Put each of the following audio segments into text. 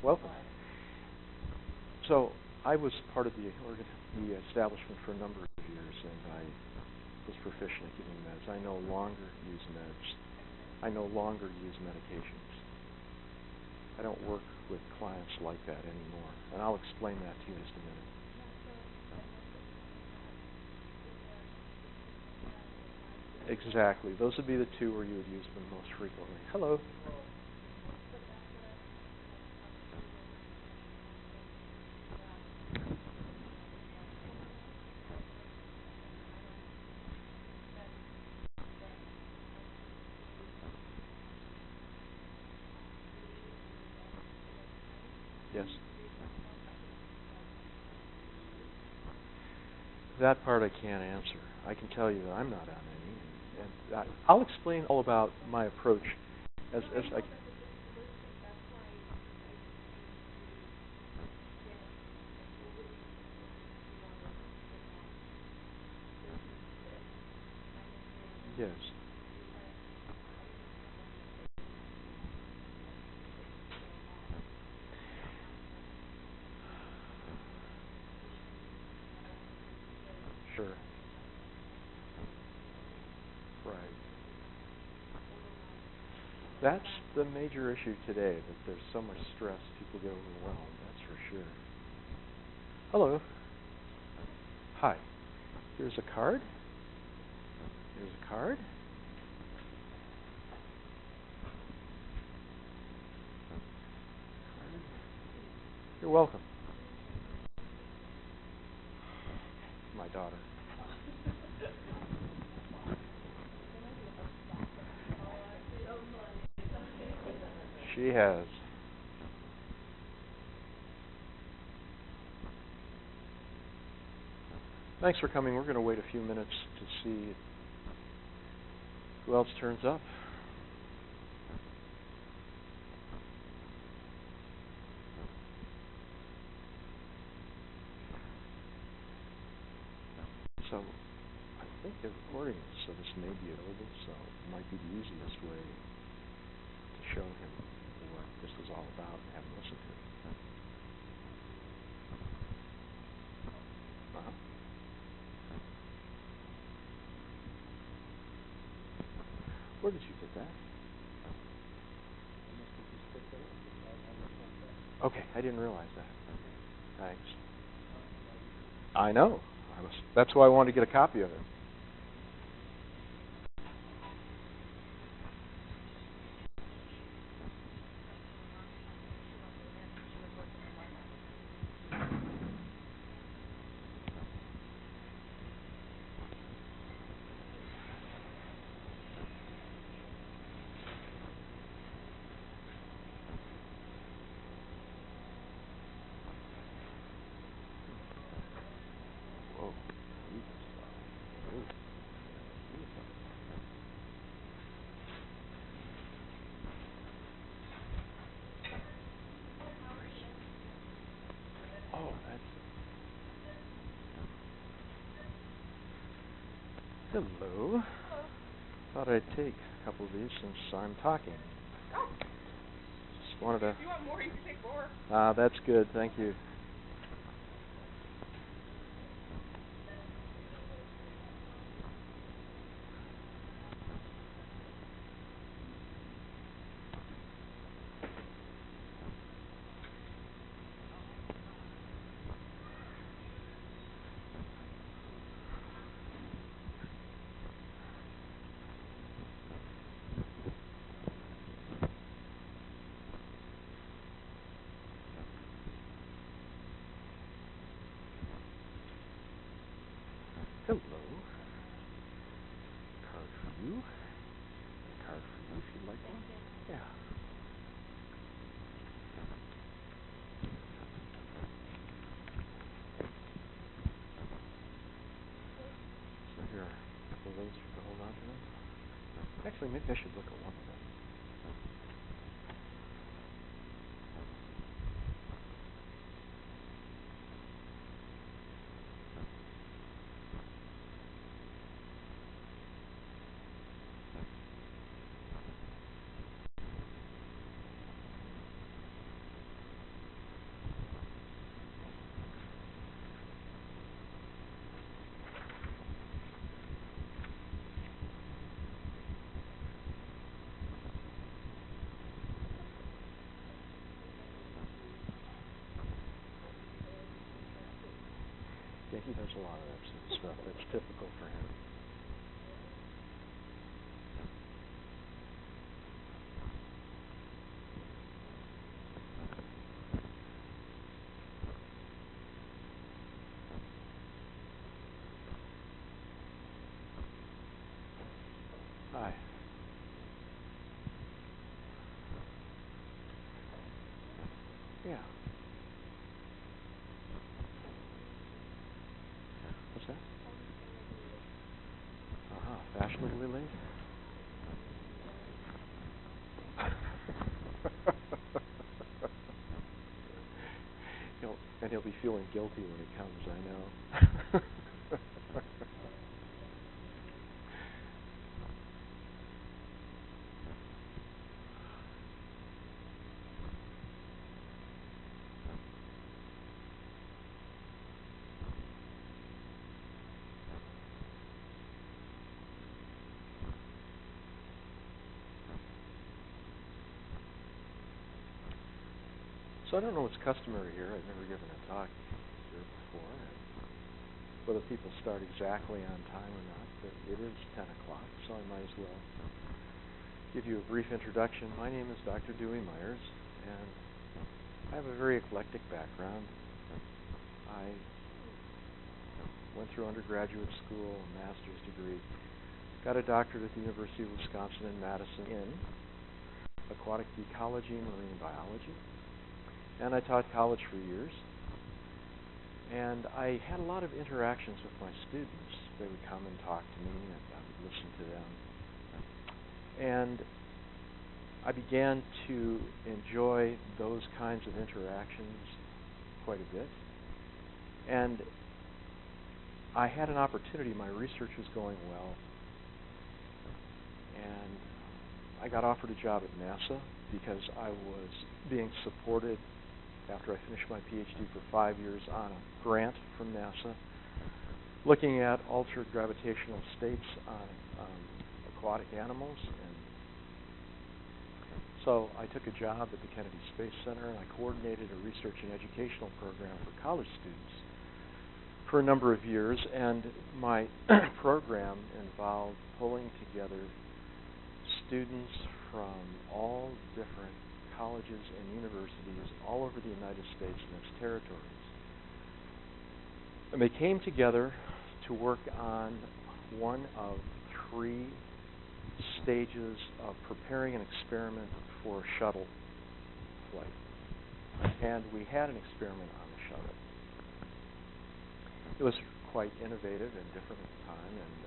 Welcome. So I was part of the establishment for a number of years, and I was proficient at giving meds. I no longer use meds. I no longer use medications. I don't work with clients like that anymore, and I'll explain that to you in just a minute. Exactly. Those would be the two where you would use them most frequently. Hello. Yes. That part I can't answer. I can tell you that I'm not on any, and I'll explain all about my approach as I. Yes. Sure. Right. That's the major issue today, that there's so much stress, people get overwhelmed, that's for sure. Hello. Hi. Here's a card. Here's a card. You're welcome. My daughter. She has. Thanks for coming. We're going to wait a few minutes to see who else turns up. So I think they're recording this, so this may be available, so it might be the easiest way to show him what this is all about and have him listen to it. Uh-huh. Where did you get that? Okay, I didn't realize that. Thanks. I know. That's why I wanted to get a copy of it. Whoa. Oh, that's... Hello. Thought I'd take a couple of these since I'm talking. Oh. Just wanted to... If you want more, you can take more. That's good. Thank you. Hello. Card for you. A card for you if you'd like one. Yeah. So here are a couple of those for you to hold on to them. Actually, maybe I should look at one of them. Yeah, he does a lot of that sort of stuff. That's typical for him. Hi. Yeah. What's that? Fashionably late? He'll be feeling guilty when he comes, I know. So I don't know what's customary here. I've never given a talk here before, and whether people start exactly on time or not, but it is 10 o'clock, so I might as well give you a brief introduction. My name is Dr. Dewey Meyers, and I have a very eclectic background. I went through undergraduate school, a master's degree, got a doctorate at the University of Wisconsin in Madison in aquatic ecology and marine biology. And I taught college for years. And I had a lot of interactions with my students. They would come and talk to me, and I would listen to them. And I began to enjoy those kinds of interactions quite a bit. And I had an opportunity. My research was going well. And I got offered a job at NASA because I was being supported after I finished my PhD for 5 years on a grant from NASA, looking at altered gravitational states on aquatic animals. And so I took a job at the Kennedy Space Center, and I coordinated a research and educational program for college students for a number of years. And my program involved pulling together students from all different colleges and universities all over the United States and its territories. And they came together to work on one of 3 stages of preparing an experiment for a shuttle flight. And we had an experiment on the shuttle. It was quite innovative and different at the time, and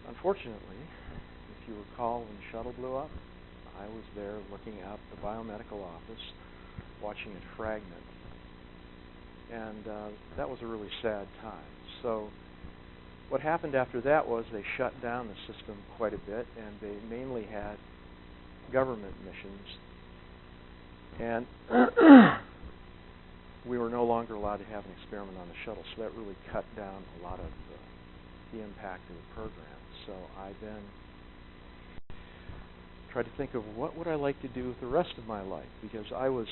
unfortunately, if you recall, when the shuttle blew up, I was there looking out the biomedical office, watching it fragment. And that was a really sad time. So what happened after that was they shut down the system quite a bit, and they mainly had government missions. And we were no longer allowed to have an experiment on the shuttle, so that really cut down a lot of the impact of the program. So I then tried to think of what would I like to do with the rest of my life, because I was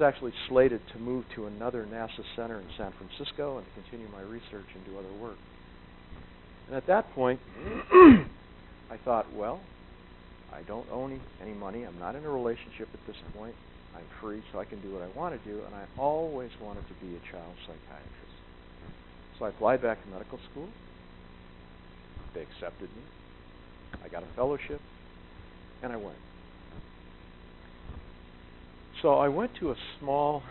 actually slated to move to another NASA center in San Francisco and to continue my research and do other work. And at that point, I thought, well, I don't owe any money. I'm not in a relationship at this point. I'm free, so I can do what I want to do, and I always wanted to be a child psychiatrist. So I applied back to medical school. They accepted me. I got a fellowship, and I went. So I went to a small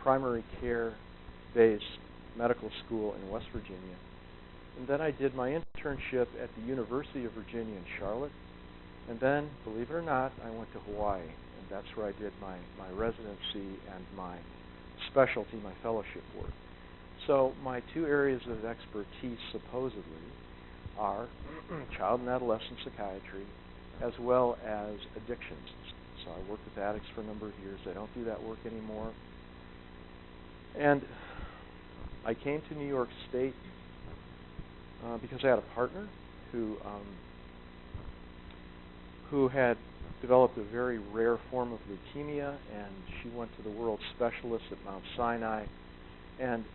primary care-based medical school in West Virginia, and then I did my internship at the University of Virginia in Charlotte, and then, believe it or not, I went to Hawaii, and that's where I did my residency and my specialty, my fellowship work. So my 2 areas of expertise, supposedly, are child and adolescent psychiatry, as well as addictions. So I worked with addicts for a number of years. I don't do that work anymore. And I came to New York State because I had a partner who had developed a very rare form of leukemia, and she went to the world specialist at Mount Sinai, and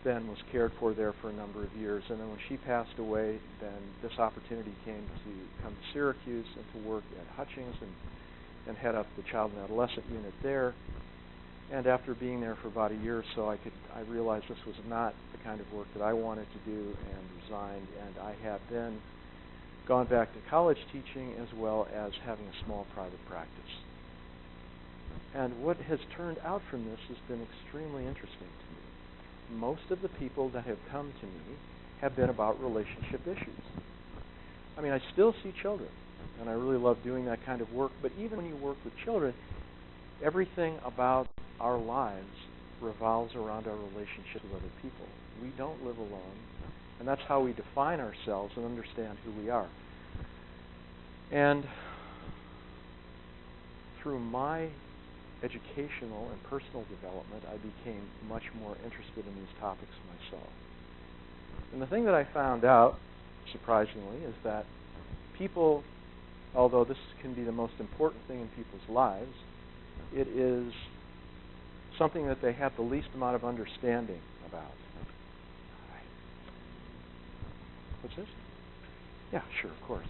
then was cared for there for a number of years. And then when she passed away, then this opportunity came to come to Syracuse and to work at Hutchings and head up the child and adolescent unit there. And after being there for about a year or so, I realized this was not the kind of work that I wanted to do, and resigned. And I have then gone back to college teaching, as well as having a small private practice. And what has turned out from this has been extremely interesting to me. Most of the people that have come to me have been about relationship issues. I mean, I still see children, and I really love doing that kind of work. But even when you work with children, everything about our lives revolves around our relationship with other people. We don't live alone, and that's how we define ourselves and understand who we are. And through my educational and personal development, I became much more interested in these topics myself. And the thing that I found out, surprisingly, is that people, although this can be the most important thing in people's lives, it is something that they have the least amount of understanding about. What's this? Yeah, sure, of course.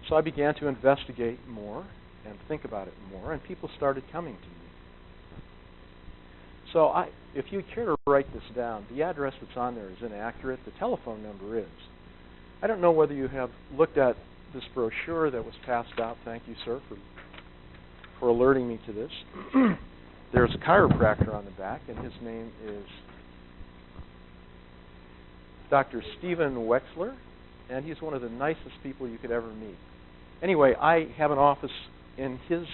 So I began to investigate more and think about it more, and people started coming to me. So if you care to write this down, the address that's on there is inaccurate. The telephone number is. I don't know whether you have looked at this brochure that was passed out. Thank you, sir, for alerting me to this. There's a chiropractor on the back, and his name is Dr. Stephen Wexler, and he's one of the nicest people you could ever meet. Anyway, I have an office in his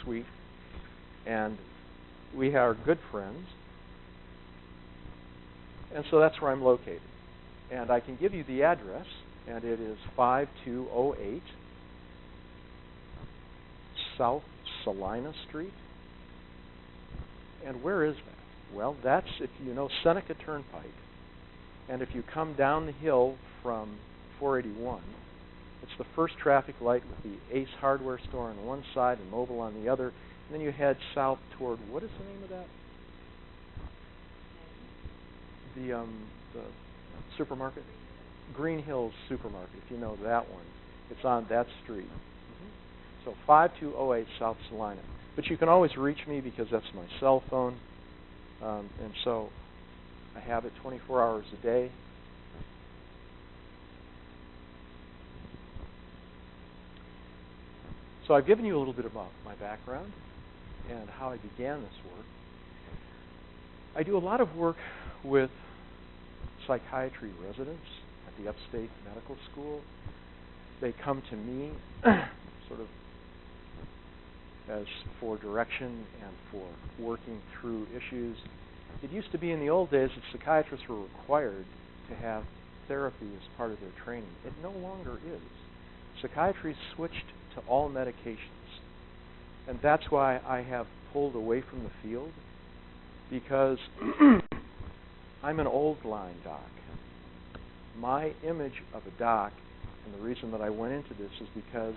suite, and we are good friends, and so that's where I'm located. And I can give you the address, and it is 5208 South Salina Street. And where is that? Well, that's, if you know Seneca Turnpike, and if you come down the hill from 481, it's the first traffic light with the Ace Hardware store on one side and Mobile on the other. And then you head south toward, what is the name of that? The supermarket? Green Hills Supermarket, if you know that one. It's on that street. So 5208 South Salina. But you can always reach me because that's my cell phone. And so I have it 24 hours a day. So I've given you a little bit about my background and how I began this work. I do a lot of work with psychiatry residents at the Upstate Medical School. They come to me sort of as for direction and for working through issues. It used to be in the old days that psychiatrists were required to have therapy as part of their training. It no longer is. Psychiatry switched to all medications. And that's why I have pulled away from the field, because I'm an old line doc. My image of a doc, and the reason that I went into this is because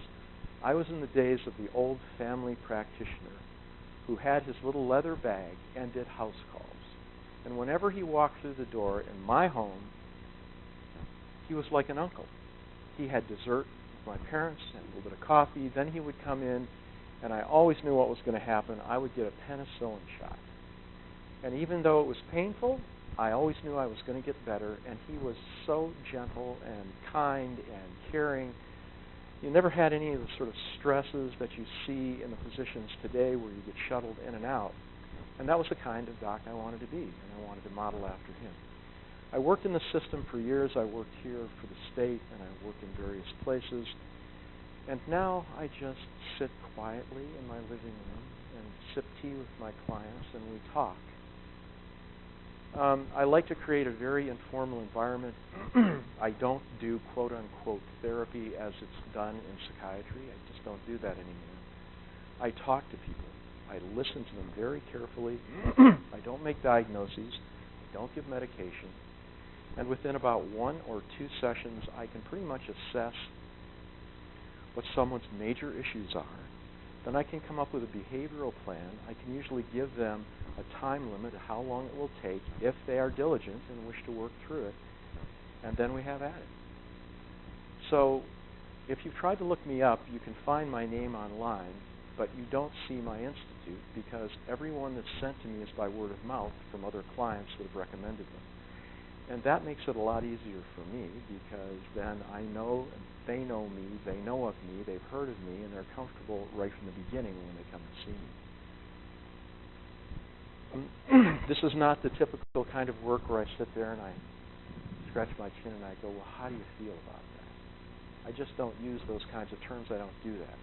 I was in the days of the old family practitioner who had his little leather bag and did house calls. And whenever he walked through the door in my home, he was like an uncle. He had dessert with my parents and a little bit of coffee. Then he would come in, and I always knew what was going to happen. I would get a penicillin shot. And even though it was painful, I always knew I was going to get better. And he was so gentle and kind and caring. You never had any of the sort of stresses that you see in the physicians today where you get shuttled in and out. And that was the kind of doc I wanted to be, and I wanted to model after him. I worked in the system for years. I worked here for the state, and I worked in various places. And now I just sit quietly in my living room and sip tea with my clients, and we talk. I like to create a very informal environment. I don't do quote-unquote therapy as it's done in psychiatry. I just don't do that anymore. I talk to people. I listen to them very carefully. I don't make diagnoses. I don't give medication. And within about 1 or 2 sessions, I can pretty much assess what someone's major issues are. Then I can come up with a behavioral plan. I can usually give them a time limit of how long it will take if they are diligent and wish to work through it. And then we have at it. So if you've tried to look me up, you can find my name online, but you don't see my institute because everyone that's sent to me is by word of mouth from other clients that have recommended them. And that makes it a lot easier for me because then I know they know me, they know of me, they've heard of me, and they're comfortable right from the beginning when they come to see me. This is not the typical kind of work where I sit there and I scratch my chin and I go, well, how do you feel about that? I just don't use those kinds of terms. I don't do that.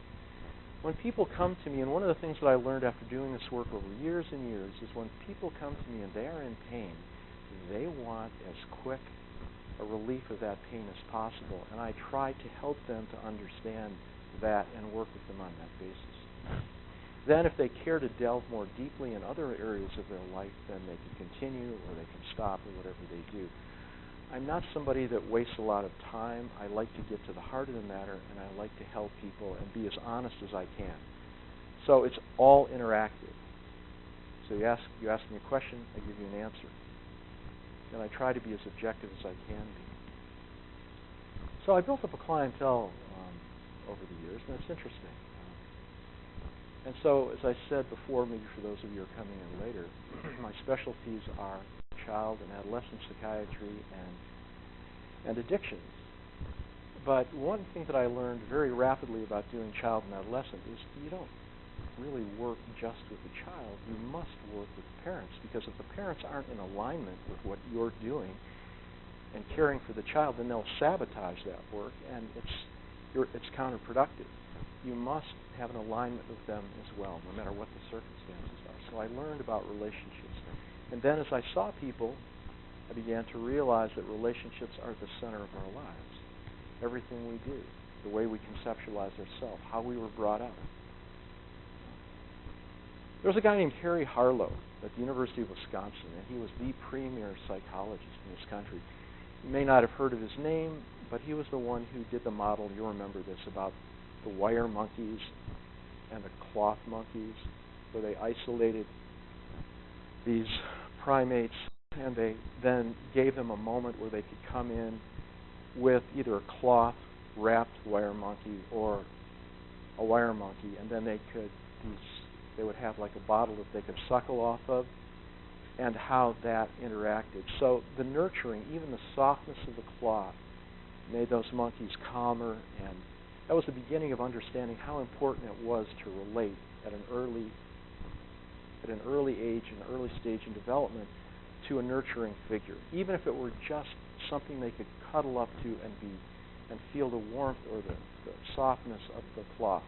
When people come to me, and one of the things that I learned after doing this work over years and years is when people come to me and they are in pain, they want as quick a relief of that pain as possible, and I try to help them to understand that and work with them on that basis. Then if they care to delve more deeply in other areas of their life, then they can continue or they can stop or whatever they do. I'm not somebody that wastes a lot of time. I like to get to the heart of the matter, and I like to help people and be as honest as I can. So it's all interactive. So you ask me a question, I give you an answer. And I try to be as objective as I can be. So I built up a clientele over the years, and it's interesting. And so, as I said before, maybe for those of you who are coming in later, my specialties are child and adolescent psychiatry and addictions. But one thing that I learned very rapidly about doing child and adolescent is you don't really work just with the child. You must work with the parents, because if the parents aren't in alignment with what you're doing and caring for the child, then they'll sabotage that work, and it's counterproductive. You must have an alignment with them as well, no matter what the circumstances are. So I learned about relationships. And then as I saw people, I began to realize that relationships are at the center of our lives. Everything we do, the way we conceptualize ourselves, how we were brought up. There was a guy named Harry Harlow at the University of Wisconsin, and he was the premier psychologist in this country. You may not have heard of his name, but he was the one who did the model, you'll remember this, about the wire monkeys and the cloth monkeys, where they isolated these primates and they then gave them a moment where they could come in with either a cloth wrapped wire monkey or a wire monkey, and then they would have like a bottle that they could suckle off of, and how that interacted. So the nurturing, even the softness of the cloth, made those monkeys calmer, and that was the beginning of understanding how important it was to relate at an early age, an early stage in development, to a nurturing figure, even if it were just something they could cuddle up to and feel the warmth or the softness of the cloth.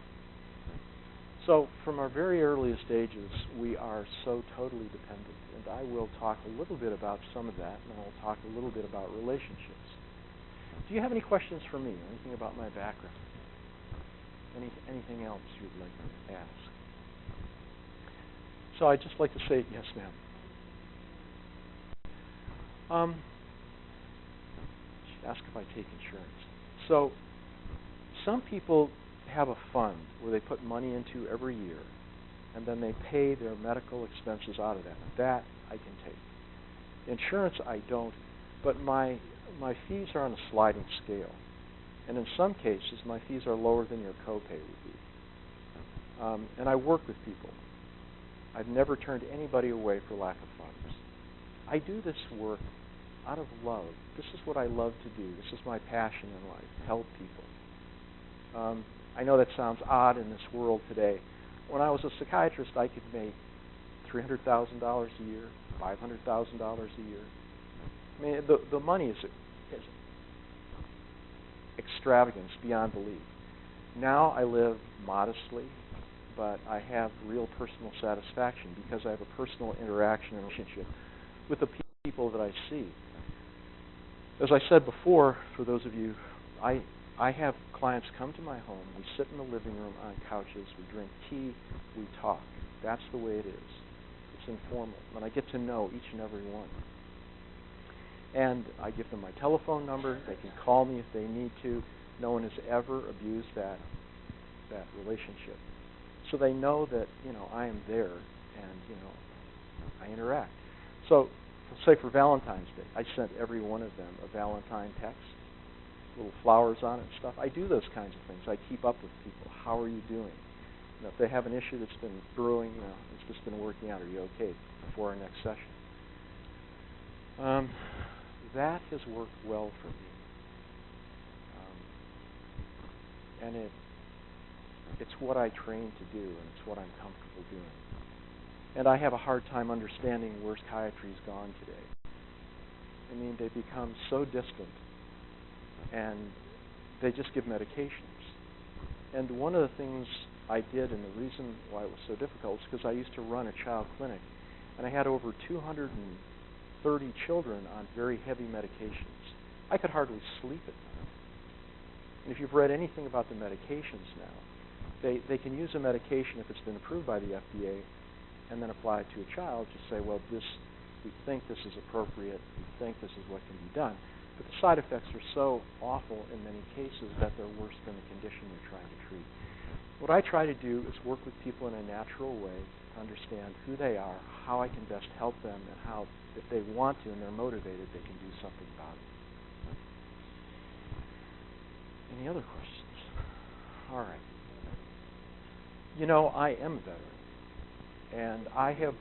So from our very earliest ages, we are so totally dependent, and I will talk a little bit about some of that, and I'll talk a little bit about relationships. Do you have any questions for me, or anything about my background? Anything else you'd like to ask? So I'd just like to say, yes, ma'am. She asked if I take insurance. So some people have a fund where they put money into every year, and then they pay their medical expenses out of that. That I can take. Insurance I don't, but my fees are on a sliding scale. And in some cases, my fees are lower than your copay would be. And I work with people. I've never turned anybody away for lack of funds. I do this work out of love. This is what I love to do. This is my passion in life, help people. I know that sounds odd in this world today. When I was a psychiatrist, I could make $300,000 a year, $500,000 a year. I mean, the money is extravagance beyond belief. Now I live modestly, but I have real personal satisfaction because I have a personal interaction and relationship with the people that I see. As I said before, for those of you, I have clients come to my home. We sit in the living room on couches. We drink tea. We talk. That's the way it is. It's informal. And I get to know each and every one. And I give them my telephone number. They can call me if they need to. No one has ever abused that relationship. So they know that, I am there and, I interact. So, say for Valentine's Day, I sent every one of them a Valentine text, little flowers on it and stuff. I do those kinds of things. I keep up with people. How are you doing? If they have an issue that's been brewing, it's just been working out. Are you okay before our next session? That has worked well for me. And it's what I train to do, and it's what I'm comfortable doing. And I have a hard time understanding where psychiatry's gone today. I mean, they become so distant, and they just give medications. And one of the things I did, and the reason why it was so difficult, is because I used to run a child clinic, and I had over 230 children on very heavy medications. I could hardly sleep at night. And if you've read anything about the medications now, they can use a medication if it's been approved by the FDA and then apply it to a child to say, well, we think this is appropriate, we think this is what can be done. But the side effects are so awful in many cases that they're worse than the condition you're trying to treat. What I try to do is work with people in a natural way to understand who they are, how I can best help them, and how, if they want to and they're motivated, they can do something about it. Any other questions? All right. I am a veteran. And I have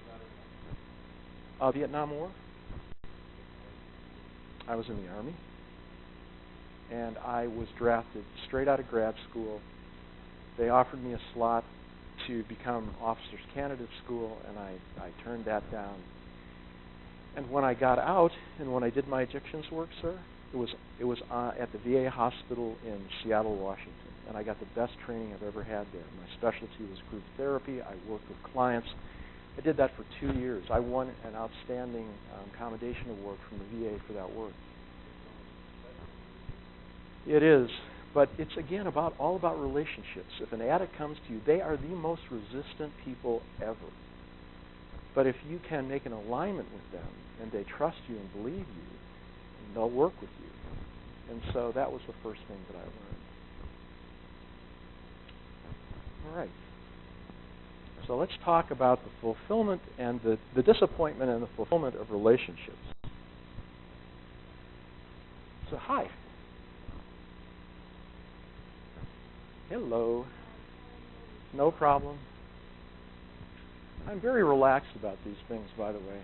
Vietnam War. I was in the Army. And I was drafted straight out of grad school. They offered me a slot to become officers candidate school, and I turned that down. And when I got out and when I did my addictions work, sir, it was at the VA hospital in Seattle, Washington. And I got the best training I've ever had there. My specialty was group therapy. I worked with clients. I did that for 2 years. I won an outstanding commendation award from the VA for that work. It is, but it's again all about relationships. If an addict comes to you, they are the most resistant people ever. But if you can make an alignment with them and they trust you and believe you, they'll work with you. And so that was the first thing that I learned. All right. So let's talk about the fulfillment and the disappointment and the fulfillment of relationships. So hi. Hello. No problem. I'm very relaxed about these things, by the way.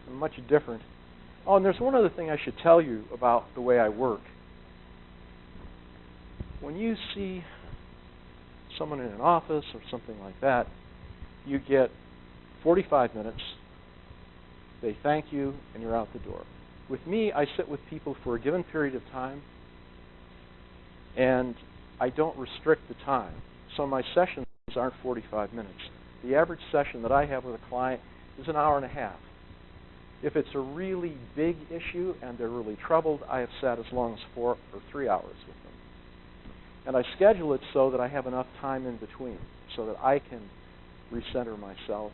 I'm much different. Oh, and there's one other thing I should tell you about the way I work. When you see someone in an office or something like that, you get 45 minutes, they thank you, and you're out the door. With me, I sit with people for a given period of time, and I don't restrict the time. So my sessions aren't 45 minutes. The average session that I have with a client is an hour and a half. If it's a really big issue and they're really troubled, I have sat as long as 4 or 3 hours with them. And I schedule it so that I have enough time in between so that I can recenter myself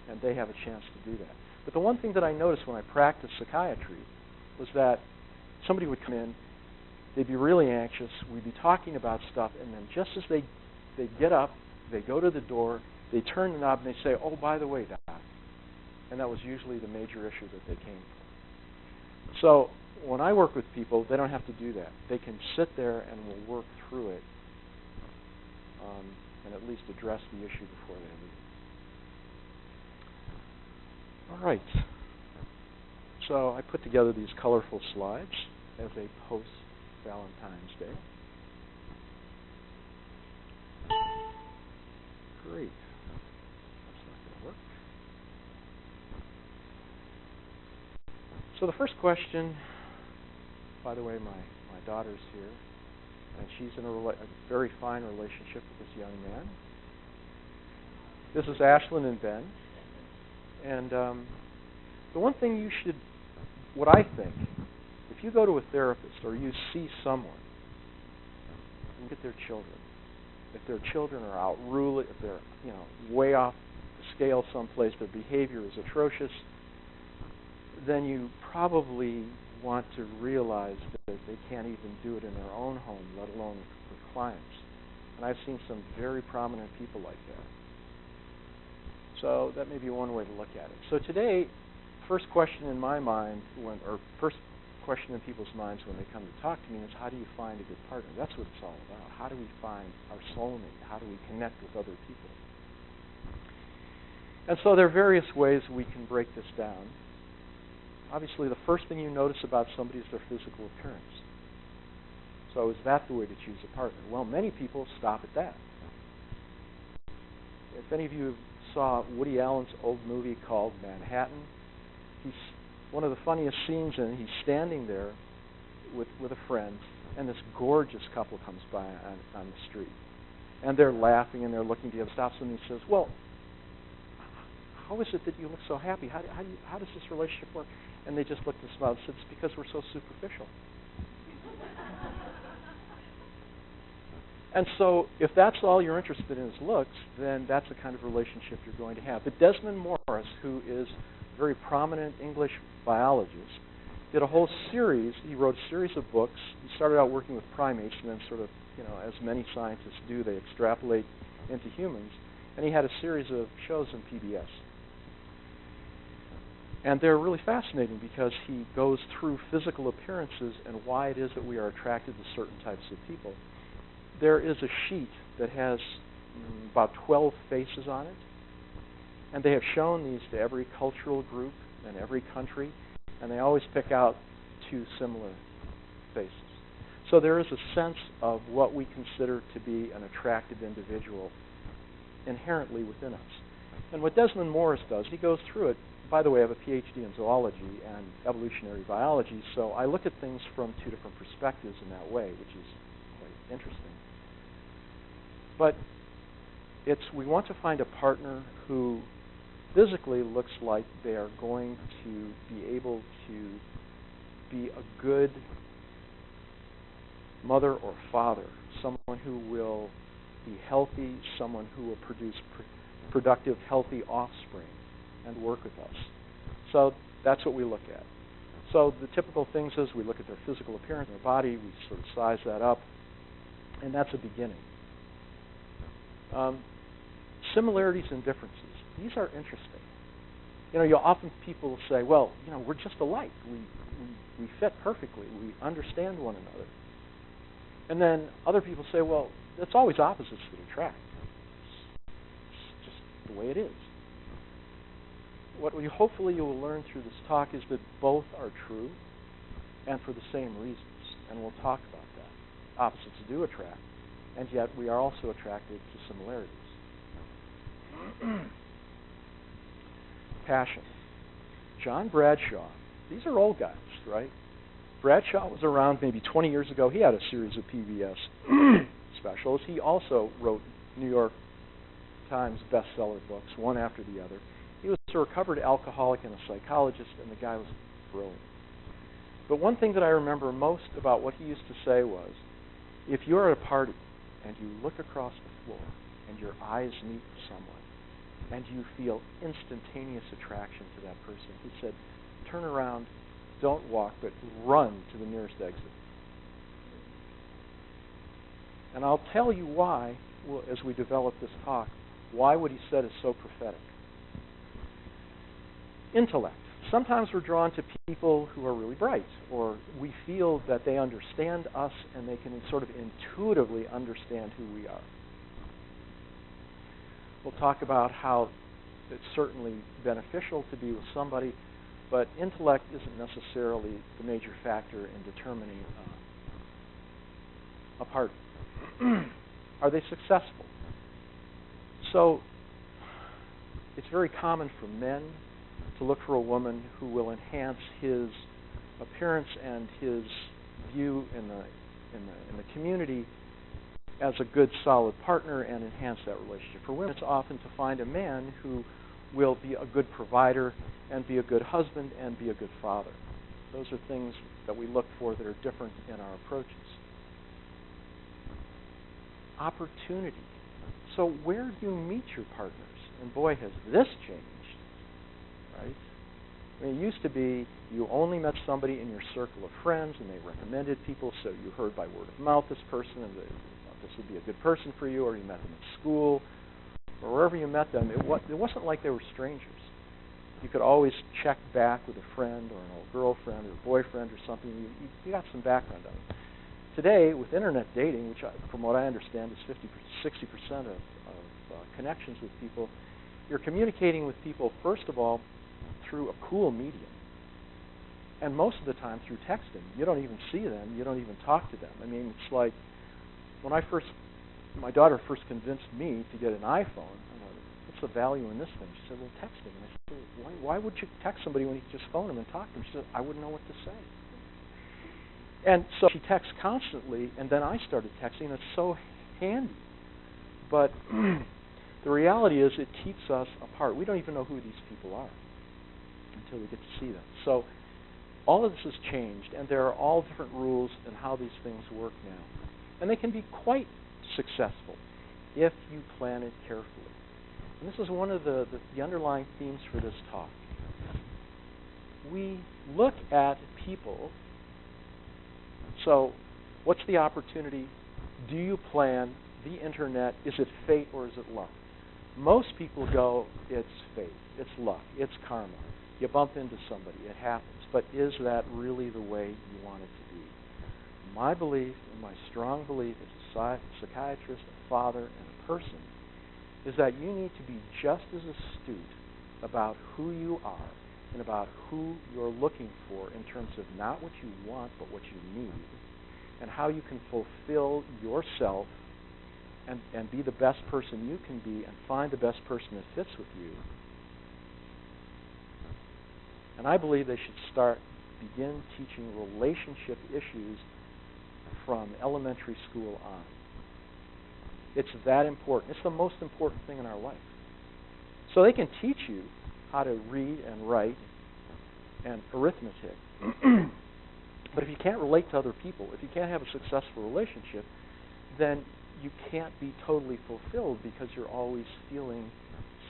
and they have a chance to do that. But the one thing that I noticed when I practiced psychiatry was that somebody would come in, they'd be really anxious, we'd be talking about stuff, and then just as they get up, they go to the door, they turn the knob, and they say, oh, by the way, Doc. And that was usually the major issue that they came for. So when I work with people, they don't have to do that. They can sit there and we'll work through it and at least address the issue before they leave. All right. So I put together these colorful slides as a post-Valentine's Day. Great. That's not going to work. So the first question, by the way, my daughter's here, and she's in a very fine relationship with this young man. This is Ashlyn and Ben. And the one thing what I think, if you go to a therapist or you see someone, look at their children. If their children are out ruling, if they're way off the scale someplace, their behavior is atrocious, then you probably want to realize that they can't even do it in their own home, let alone with clients. And I've seen some very prominent people like that. So that may be one way to look at it. So today, first question in my mind, first question in people's minds when they come to talk to me is, how do you find a good partner? That's what it's all about. How do we find our soulmate? How do we connect with other people? And so there are various ways we can break this down. Obviously, the first thing you notice about somebody is their physical appearance. So is that the way to choose a partner? Well, many people stop at that. If any of you saw Woody Allen's old movie called Manhattan, one of the funniest scenes in it, he's standing there with a friend, and this gorgeous couple comes by on the street. And they're laughing, and they're looking together. Stops them, and he says, well, how is it that you look so happy? How does this relationship work? And they just looked and smiled and said, it's because we're so superficial. And so if that's all you're interested in is looks, then that's the kind of relationship you're going to have. But Desmond Morris, who is a very prominent English biologist, did a whole series. He wrote a series of books. He started out working with primates, and then sort of, as many scientists do, they extrapolate into humans. And he had a series of shows on PBS. And they're really fascinating because he goes through physical appearances and why it is that we are attracted to certain types of people. There is a sheet that has about 12 faces on it, and they have shown these to every cultural group and every country, and they always pick out 2 similar faces. So there is a sense of what we consider to be an attractive individual inherently within us. And what Desmond Morris does, he goes through it. By the way, I have a PhD in zoology and evolutionary biology, so I look at things from 2 different perspectives in that way, which is quite interesting. But we want to find a partner who physically looks like they are going to be able to be a good mother or father, someone who will be healthy, someone who will produce productive, healthy offspring and work with us. So that's what we look at. So the typical things is we look at their physical appearance, their body, we sort of size that up, and that's a beginning. Similarities and differences. These are interesting. Often people say, well, we're just alike. We fit perfectly. We understand one another. And then other people say, well, it's always opposites that attract. It's just the way it is. Hopefully you will learn through this talk is that both are true and for the same reasons. And we'll talk about that. Opposites do attract, and yet we are also attracted to similarities. Passion. John Bradshaw. These are old guys, right? Bradshaw was around maybe 20 years ago. He had a series of PBS specials. He also wrote New York Times bestseller books, one after the other. He was a recovered alcoholic and a psychologist, and the guy was brilliant. But one thing that I remember most about what he used to say was, if you're at a party and you look across the floor and your eyes meet someone and you feel instantaneous attraction to that person, he said, turn around, don't walk, but run to the nearest exit. And I'll tell you why, as we develop this talk, why what he said is so prophetic. Intellect. Sometimes we're drawn to people who are really bright, or we feel that they understand us and they can sort of intuitively understand who we are. We'll talk about how it's certainly beneficial to be with somebody, but intellect isn't necessarily the major factor in determining a partner. Are they successful? So it's very common for men to look for a woman who will enhance his appearance and his view in the community as a good, solid partner and enhance that relationship. For women, it's often to find a man who will be a good provider and be a good husband and be a good father. Those are things that we look for that are different in our approaches. Opportunity. So where do you meet your partners? And boy, has this changed, right? I mean, it used to be you only met somebody in your circle of friends, and they recommended people, so you heard by word of mouth this person, and this would be a good person for you, or you met them at school, or wherever you met them. It wasn't like they were strangers. You could always check back with a friend or an old girlfriend or boyfriend or something. You got some background on it. Today, with internet dating, which from what I understand is 60% of connections with people, you're communicating with people, first of all, through a cool medium. And most of the time through texting. You don't even see them. You don't even talk to them. I mean, it's like when my daughter first convinced me to get an iPhone, what's the value in this thing? She said, well, texting. And I said, well, why would you text somebody when you could just phone them and talk to them? She said, I wouldn't know what to say. And so she texts constantly, and then I started texting. It's so handy. But the reality is it keeps us apart. We don't even know who these people are until we get to see them. So all of this has changed, and there are all different rules in how these things work now. And they can be quite successful if you plan it carefully. And this is one of the underlying themes for this talk. We look at people. So what's the opportunity? Do you plan the internet? Is it fate or is it luck? Most people go, it's fate, it's luck, it's karma. You bump into somebody, it happens. But is that really the way you want it to be? My belief, and my strong belief as a psychiatrist, a father, and a person, is that you need to be just as astute about who you are and about who you're looking for in terms of not what you want, but what you need, and how you can fulfill yourself and be the best person you can be and find the best person that fits with you. And I believe they should begin teaching relationship issues from elementary school on. It's that important. It's the most important thing in our life. So they can teach you how to read and write and arithmetic. But if you can't relate to other people, if you can't have a successful relationship, then you can't be totally fulfilled because you're always feeling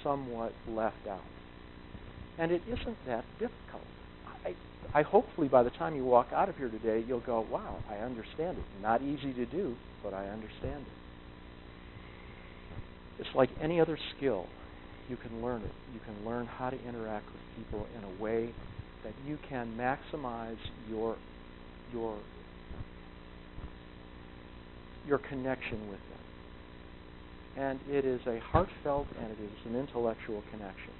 somewhat left out. And it isn't that difficult. I hopefully by the time you walk out of here today, you'll go, wow, I understand it. Not easy to do, but I understand it. It's like any other skill. You can learn it. You can learn how to interact with people in a way that you can maximize your connection with them. And it is a heartfelt and it is an intellectual connection.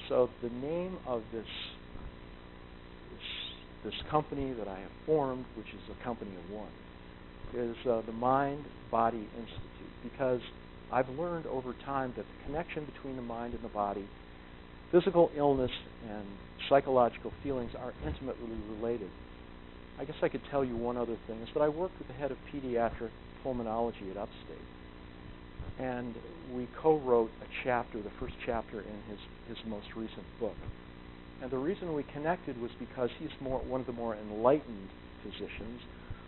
So the name of this company that I have formed, which is a company of one, is the Mind Body Institute, because I've learned over time that the connection between the mind and the body, physical illness and psychological feelings are intimately related. I guess I could tell you one other thing, is that I worked with the head of pediatric pulmonology at Upstate. And we co-wrote a chapter, the first chapter in his most recent book. And the reason we connected was because he's one of the more enlightened physicians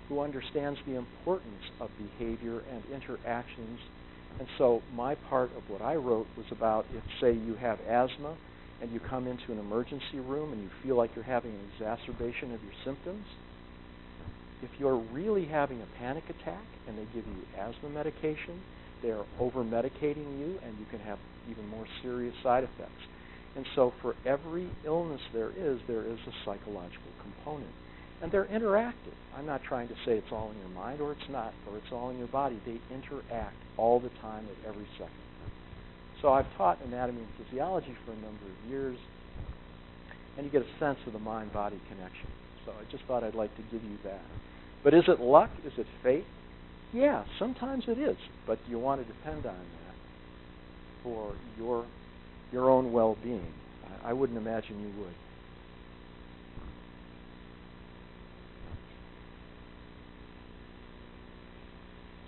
who understands the importance of behavior and interactions. And so my part of what I wrote was about if, say, you have asthma and you come into an emergency room and you feel like you're having an exacerbation of your symptoms, if you're really having a panic attack and they give you asthma medication, they're over-medicating you and you can have even more serious side effects. And so for every illness there is a psychological component. And they're interactive. I'm not trying to say it's all in your mind, or it's not, or it's all in your body. They interact all the time at every second. So I've taught anatomy and physiology for a number of years, and you get a sense of the mind-body connection. So I just thought I'd like to give you that. But is it luck? Is it fate? Yeah, sometimes it is, but you want to depend on that for your own well-being. I wouldn't imagine you would.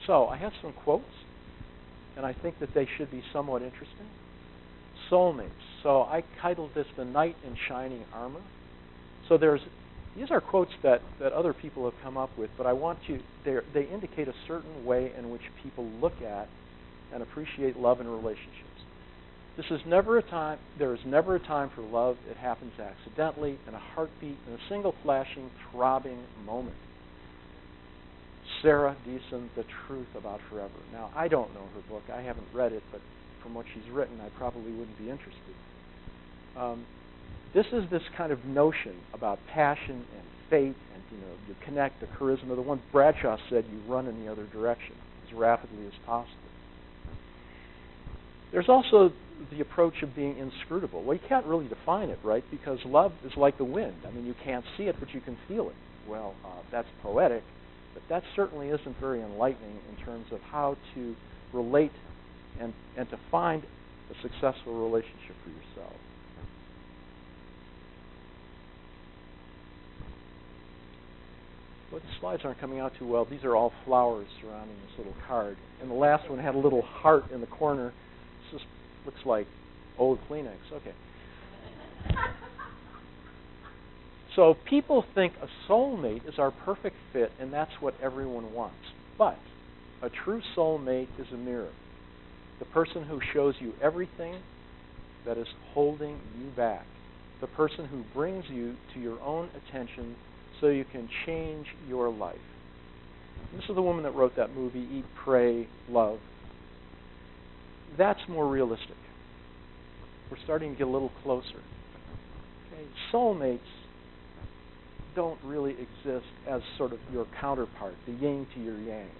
So I have some quotes, and I think that they should be somewhat interesting. Soulmates. So I titled this "The Knight in Shining Armor." So these are quotes that other people have come up with, but I want you, they indicate a certain way in which people look at and appreciate love and relationships. This is never a time. There is never a time for love. It happens accidentally, in a heartbeat, in a single flashing, throbbing moment. Sarah Deason, The Truth About Forever. Now, I don't know her book. I haven't read it, but from what she's written, I probably wouldn't be interested. This is this kind of notion about passion and fate, and you connect the charisma. The one Bradshaw said, you run in the other direction as rapidly as possible. There's also the approach of being inscrutable. Well, you can't really define it, right? Because love is like the wind. I mean, you can't see it, but you can feel it. Well, that's poetic, but that certainly isn't very enlightening in terms of how to relate and to find a successful relationship for yourself. Well, the slides aren't coming out too well. These are all flowers surrounding this little card. And the last one had a little heart in the corner. This just looks like old Kleenex. Okay. So people think a soulmate is our perfect fit, and that's what everyone wants. But a true soulmate is a mirror. The person who shows you everything that is holding you back. The person who brings you to your own attention so you can change your life. And this is the woman that wrote that movie, Eat, Pray, Love. That's more realistic. We're starting to get a little closer. Okay? Soulmates don't really exist as sort of your counterpart, the yin to your yang.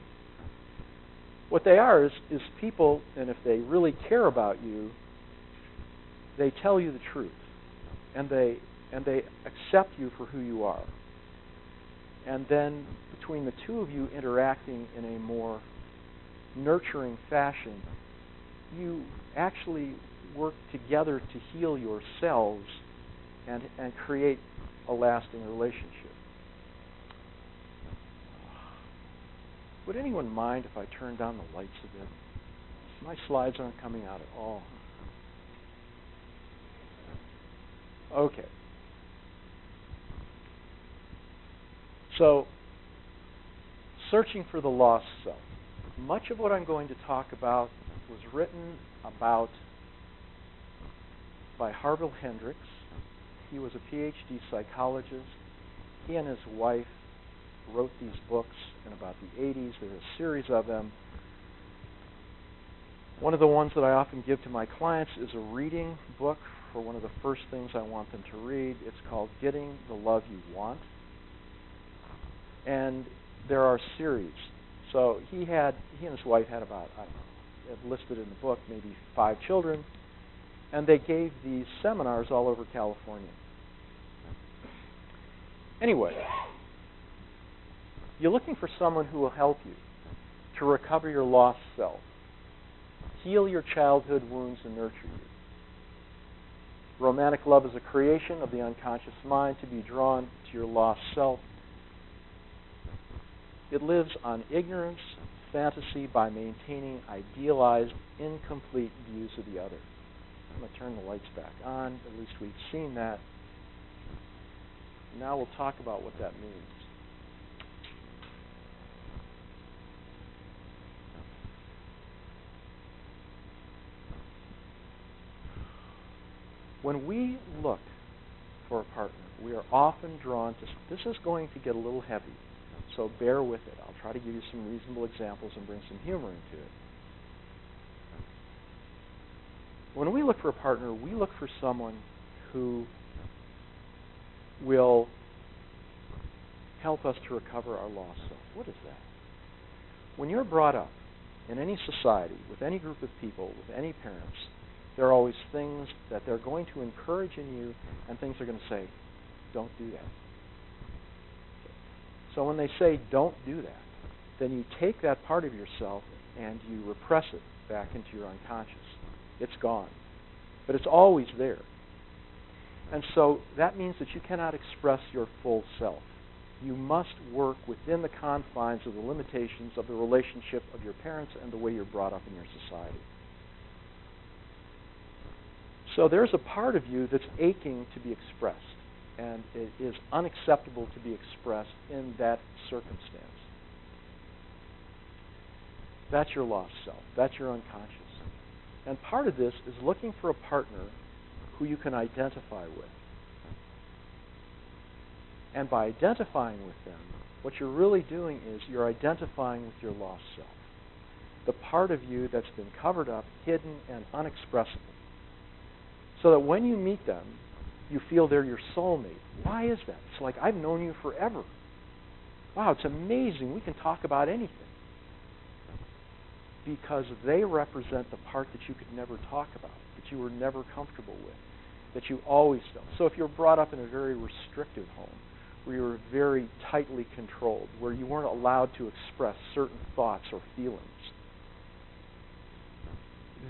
What they are is people, and if they really care about you, they tell you the truth, and they accept you for who you are. And then between the two of you interacting in a more nurturing fashion, you actually work together to heal yourselves and create a lasting relationship. Would anyone mind if I turned down the lights a bit? My slides aren't coming out at all. Okay. So, searching for the lost self. Much of what I'm going to talk about was written about by Harville Hendricks. He was a PhD psychologist. He and his wife wrote these books in about the 80s. There are a series of them. One of the ones that I often give to my clients is a reading book for one of the first things I want them to read. It's called Getting the Love You Want. And there are series. So he and his wife had about, listed in the book, maybe 5 children, and they gave these seminars all over California. Anyway, you're looking for someone who will help you to recover your lost self, heal your childhood wounds, and nurture you. Romantic love is a creation of the unconscious mind to be drawn to your lost self. It lives on ignorance, fantasy, by maintaining idealized, incomplete views of the other. I'm going to turn the lights back on. At least we've seen that. Now we'll talk about what that means. When we look for a partner, we are often drawn to... This is going to get a little heavy, so bear with it. I'll try to give you some reasonable examples and bring some humor into it. When we look for a partner, we look for someone who will help us to recover our lost self. What is that? When you're brought up in any society, with any group of people, with any parents, there are always things that they're going to encourage in you and things they're going to say, don't do that. So when they say don't do that, then you take that part of yourself and you repress it back into your unconscious. It's gone. But it's always there. And so that means that you cannot express your full self. You must work within the confines of the limitations of the relationship of your parents and the way you're brought up in your society. So there's a part of you that's aching to be expressed, and it is unacceptable to be expressed in that circumstance. That's your lost self. That's your unconscious. And part of this is looking for a partner who you can identify with. And by identifying with them, what you're really doing is you're identifying with your lost self. The part of you that's been covered up, hidden, and unexpressible. So that when you meet them, you feel they're your soulmate. Why is that? It's like, I've known you forever. Wow, it's amazing. We can talk about anything. Because they represent the part that you could never talk about, that you were never comfortable with, that you always felt. So if you're brought up in a very restrictive home, where you were very tightly controlled, where you weren't allowed to express certain thoughts or feelings,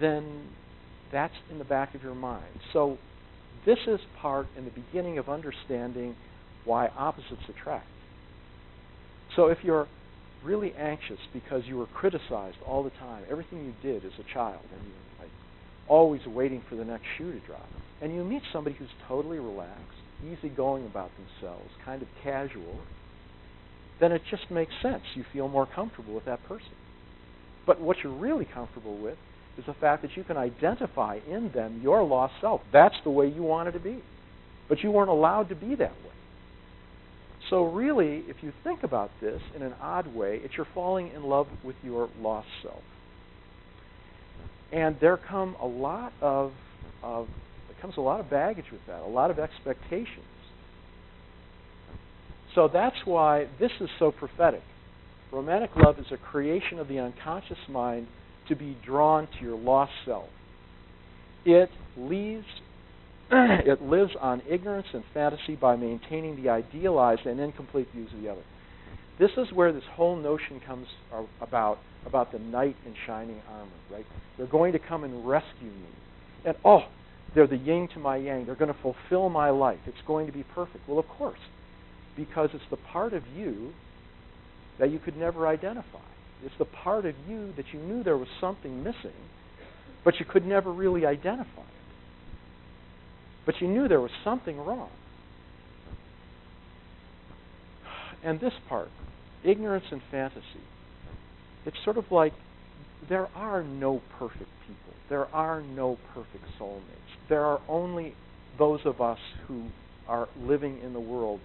then that's in the back of your mind. So this is part in the beginning of understanding why opposites attract. So if you're really anxious because you were criticized all the time, everything you did as a child, and you were like always waiting for the next shoe to drop, and you meet somebody who's totally relaxed, easygoing about themselves, kind of casual, then it just makes sense. You feel more comfortable with that person. But what you're really comfortable with is the fact that you can identify in them your lost self. That's the way you wanted to be. But you weren't allowed to be that way. So really, if you think about this in an odd way, it's you're falling in love with your lost self. And there comes a lot of baggage with that, a lot of expectations. So that's why this is so prophetic. Romantic love is a creation of the unconscious mind to be drawn to your lost self. It lives on ignorance and fantasy by maintaining the idealized and incomplete views of the other. This is where this whole notion comes about the knight in shining armor, right? They're going to come and rescue me. And, they're the yin to my yang. They're going to fulfill my life. It's going to be perfect. Well, of course, because it's the part of you that you could never identify. It's the part of you that you knew there was something missing, but you could never really identify it. But you knew there was something wrong. And this part, ignorance and fantasy, it's sort of like there are no perfect people. There are no perfect soulmates. There are only those of us who are living in the world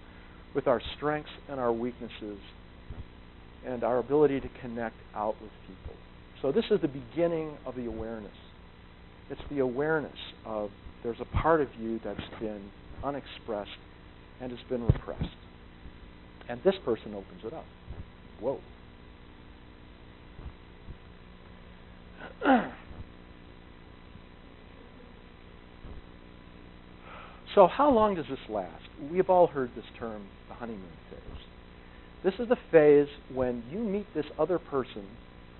with our strengths and our weaknesses and our ability to connect out with people. So this is the beginning of the awareness. It's the awareness of there's a part of you that's been unexpressed and has been repressed. And this person opens it up. Whoa. So how long does this last? We've all heard this term, the honeymoon phase. This is the phase when you meet this other person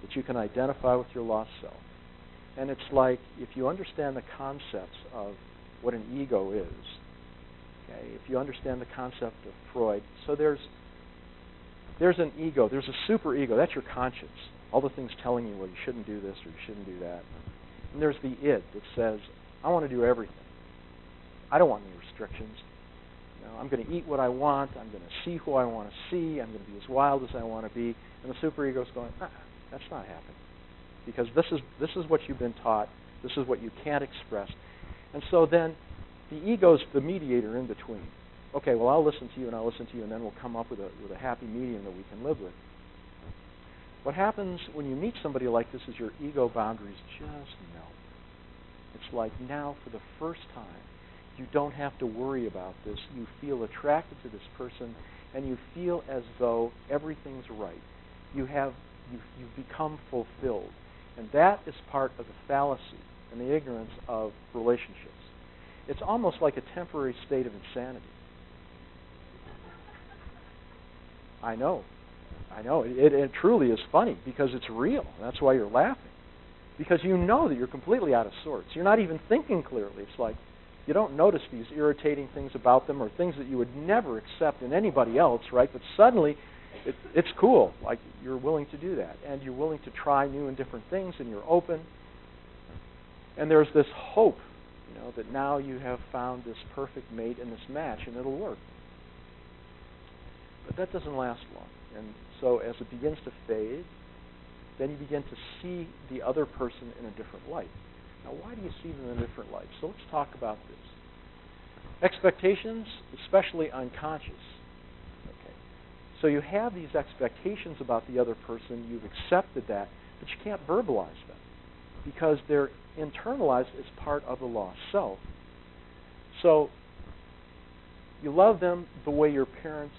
that you can identify with your lost self. And it's like if you understand the concepts of what an ego is, okay, if you understand the concept of Freud, so there's an ego, there's a super ego, that's your conscience. All the things telling you, well, you shouldn't do this or you shouldn't do that. And there's the id that says, I want to do everything. I don't want any restrictions. I'm going to eat what I want. I'm going to see who I want to see. I'm going to be as wild as I want to be. And the superego is going, that's not happening. Because this is what you've been taught. This is what you can't express. And so then the ego's the mediator in between. Okay, well, I'll listen to you and I'll listen to you, and then we'll come up with a happy medium that we can live with. What happens when you meet somebody like this is your ego boundaries just melt. It's like now, for the first time, you don't have to worry about this. You feel attracted to this person, and you feel as though everything's right. You've become fulfilled. And that is part of the fallacy and the ignorance of relationships. It's almost like a temporary state of insanity. I know. It truly is funny because it's real. That's why you're laughing. Because you know that you're completely out of sorts. You're not even thinking clearly. It's like you don't notice these irritating things about them or things that you would never accept in anybody else, right? But suddenly it's cool. Like you're willing to do that. And you're willing to try new and different things, and you're open. And there's this hope, that now you have found this perfect mate in this match, and it'll work. But that doesn't last long. And so as it begins to fade, then you begin to see the other person in a different light. Now, why do you see them in a different light? So let's talk about this. Expectations, especially unconscious. Okay. So you have these expectations about the other person. You've accepted that, but you can't verbalize them because they're internalized as part of the lost self. So you love them the way your parents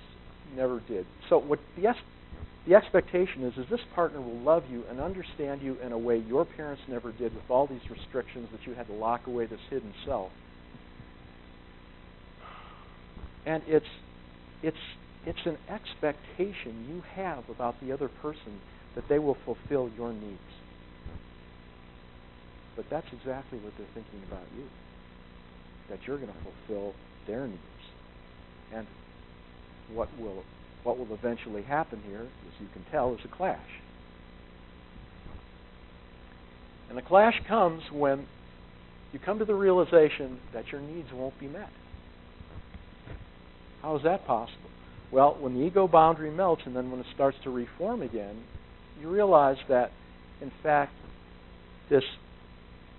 never did. So what the expectation is this partner will love you and understand you in a way your parents never did, with all these restrictions that you had to lock away this hidden self. And it's an expectation you have about the other person that they will fulfill your needs. But that's exactly what they're thinking about you, that you're going to fulfill their needs. And what will eventually happen here, as you can tell, is a clash. And the clash comes when you come to the realization that your needs won't be met. How is that possible? Well, when the ego boundary melts and then when it starts to reform again, you realize that, in fact, this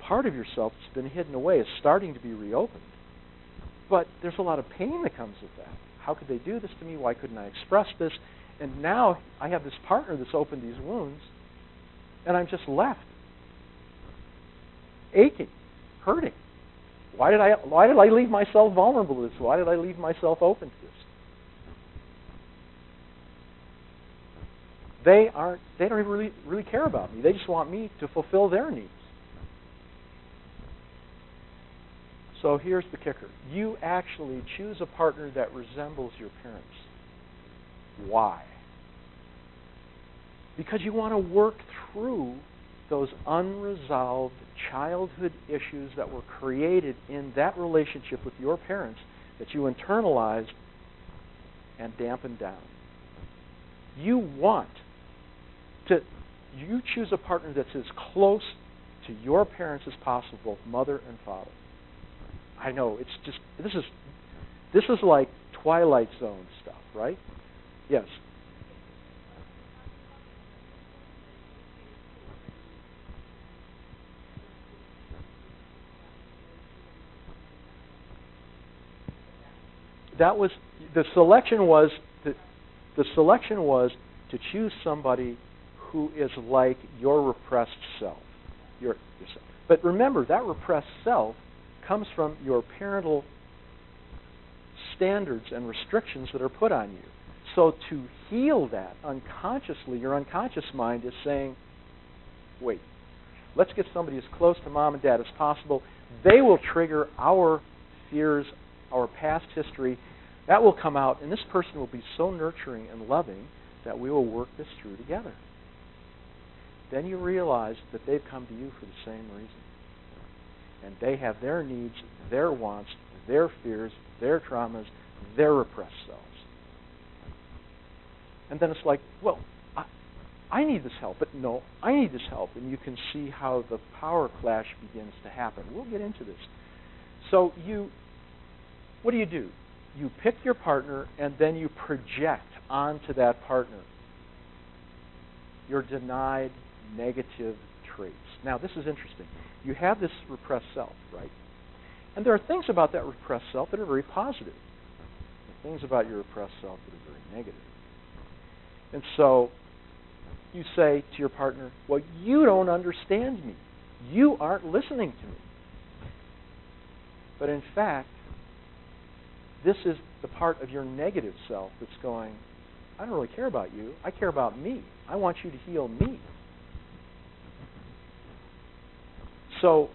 part of yourself that's been hidden away is starting to be reopened. But there's a lot of pain that comes with that. How could they do this to me? Why couldn't I express this? And now I have this partner that's opened these wounds, and I'm just left aching, hurting. Why did I leave myself vulnerable to this? Why did I leave myself open to this? They don't even really care about me. They just want me to fulfill their needs. So here's the kicker. You actually choose a partner that resembles your parents. Why? Because you want to work through those unresolved childhood issues that were created in that relationship with your parents that you internalized and dampened down. You choose a partner that's as close to your parents as possible, mother and father. I know, it's just, this is like Twilight Zone stuff, right? Yes. That was the selection was to choose somebody who is like your repressed self. Yourself. But remember, that repressed self comes from your parental standards and restrictions that are put on you. So to heal that unconsciously, your unconscious mind is saying, wait, let's get somebody as close to mom and dad as possible. They will trigger our fears, our past history. That will come out, and this person will be so nurturing and loving that we will work this through together. Then you realize that they've come to you for the same reason. And they have their needs, their wants, their fears, their traumas, their repressed selves. And then it's like, well, I need this help, but no, I need this help. And you can see how the power clash begins to happen. We'll get into this. So what do? You pick your partner, and then you project onto that partner your denied negative traits. Now, this is interesting. You have this repressed self, right? And there are things about that repressed self that are very positive. There are things about your repressed self that are very negative. And so you say to your partner, well, you don't understand me. You aren't listening to me. But in fact, this is the part of your negative self that's going, I don't really care about you. I care about me. I want you to heal me. So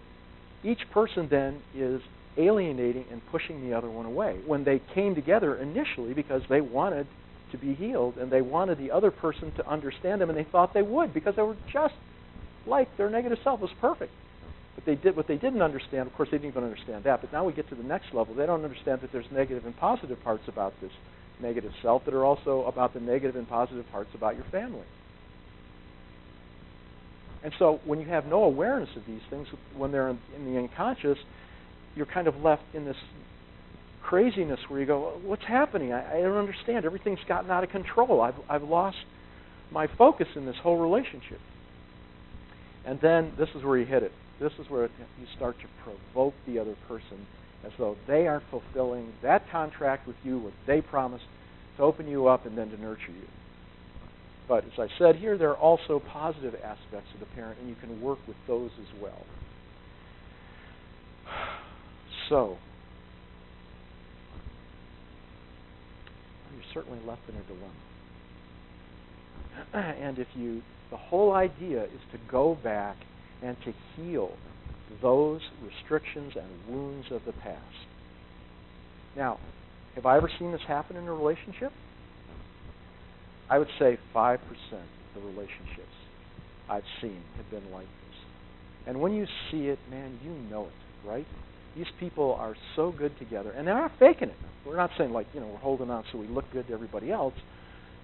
each person then is alienating and pushing the other one away. When they came together initially because they wanted to be healed and they wanted the other person to understand them, and they thought they would because they were just like their negative self was perfect. But what they didn't understand, of course they didn't even understand that, but now we get to the next level. They don't understand that there's negative and positive parts about this negative self that are also about the negative and positive parts about your family. And so when you have no awareness of these things, when they're in the unconscious, you're kind of left in this craziness where you go, what's happening? I don't understand. Everything's gotten out of control. I've lost my focus in this whole relationship. And then this is where you hit it. This is where you start to provoke the other person as though they are fulfilling that contract with you, what they promised, to open you up and then to nurture you. But as I said here, there are also positive aspects of the parent, and you can work with those as well. So, you're certainly left in a dilemma. And the whole idea is to go back and to heal those restrictions and wounds of the past. Now, have I ever seen this happen in a relationship? I would say 5% of the relationships I've seen have been like this. And when you see it, man, you know it, right? These people are so good together, and they're not faking it. We're not saying we're holding on so we look good to everybody else.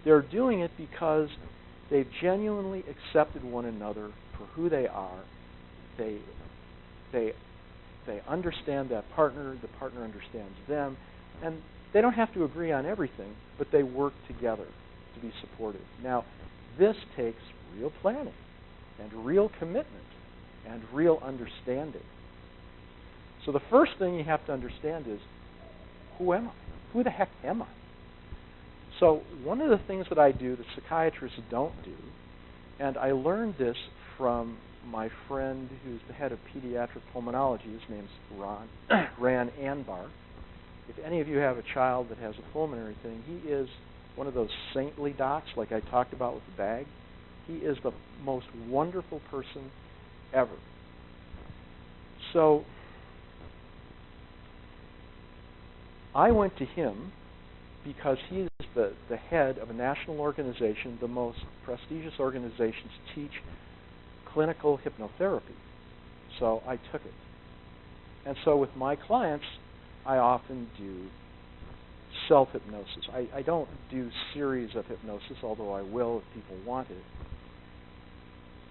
They're doing it because they've genuinely accepted one another for who they are. They understand that partner. The partner understands them, and they don't have to agree on everything, but they work together to be supportive. Now, this takes real planning and real commitment and real understanding. So the first thing you have to understand is, who am I? Who the heck am I? So one of the things that I do that psychiatrists don't do, and I learned this from my friend who's the head of pediatric pulmonology, his name's Ran Anbar. If any of you have a child that has a pulmonary thing, he is one of those saintly docs like I talked about with the bag. He is the most wonderful person ever. So I went to him because he is the head of a national organization, the most prestigious organizations teach clinical hypnotherapy. So I took it. And so with my clients, I often do self-hypnosis. I don't do series of hypnosis, although I will if people want it.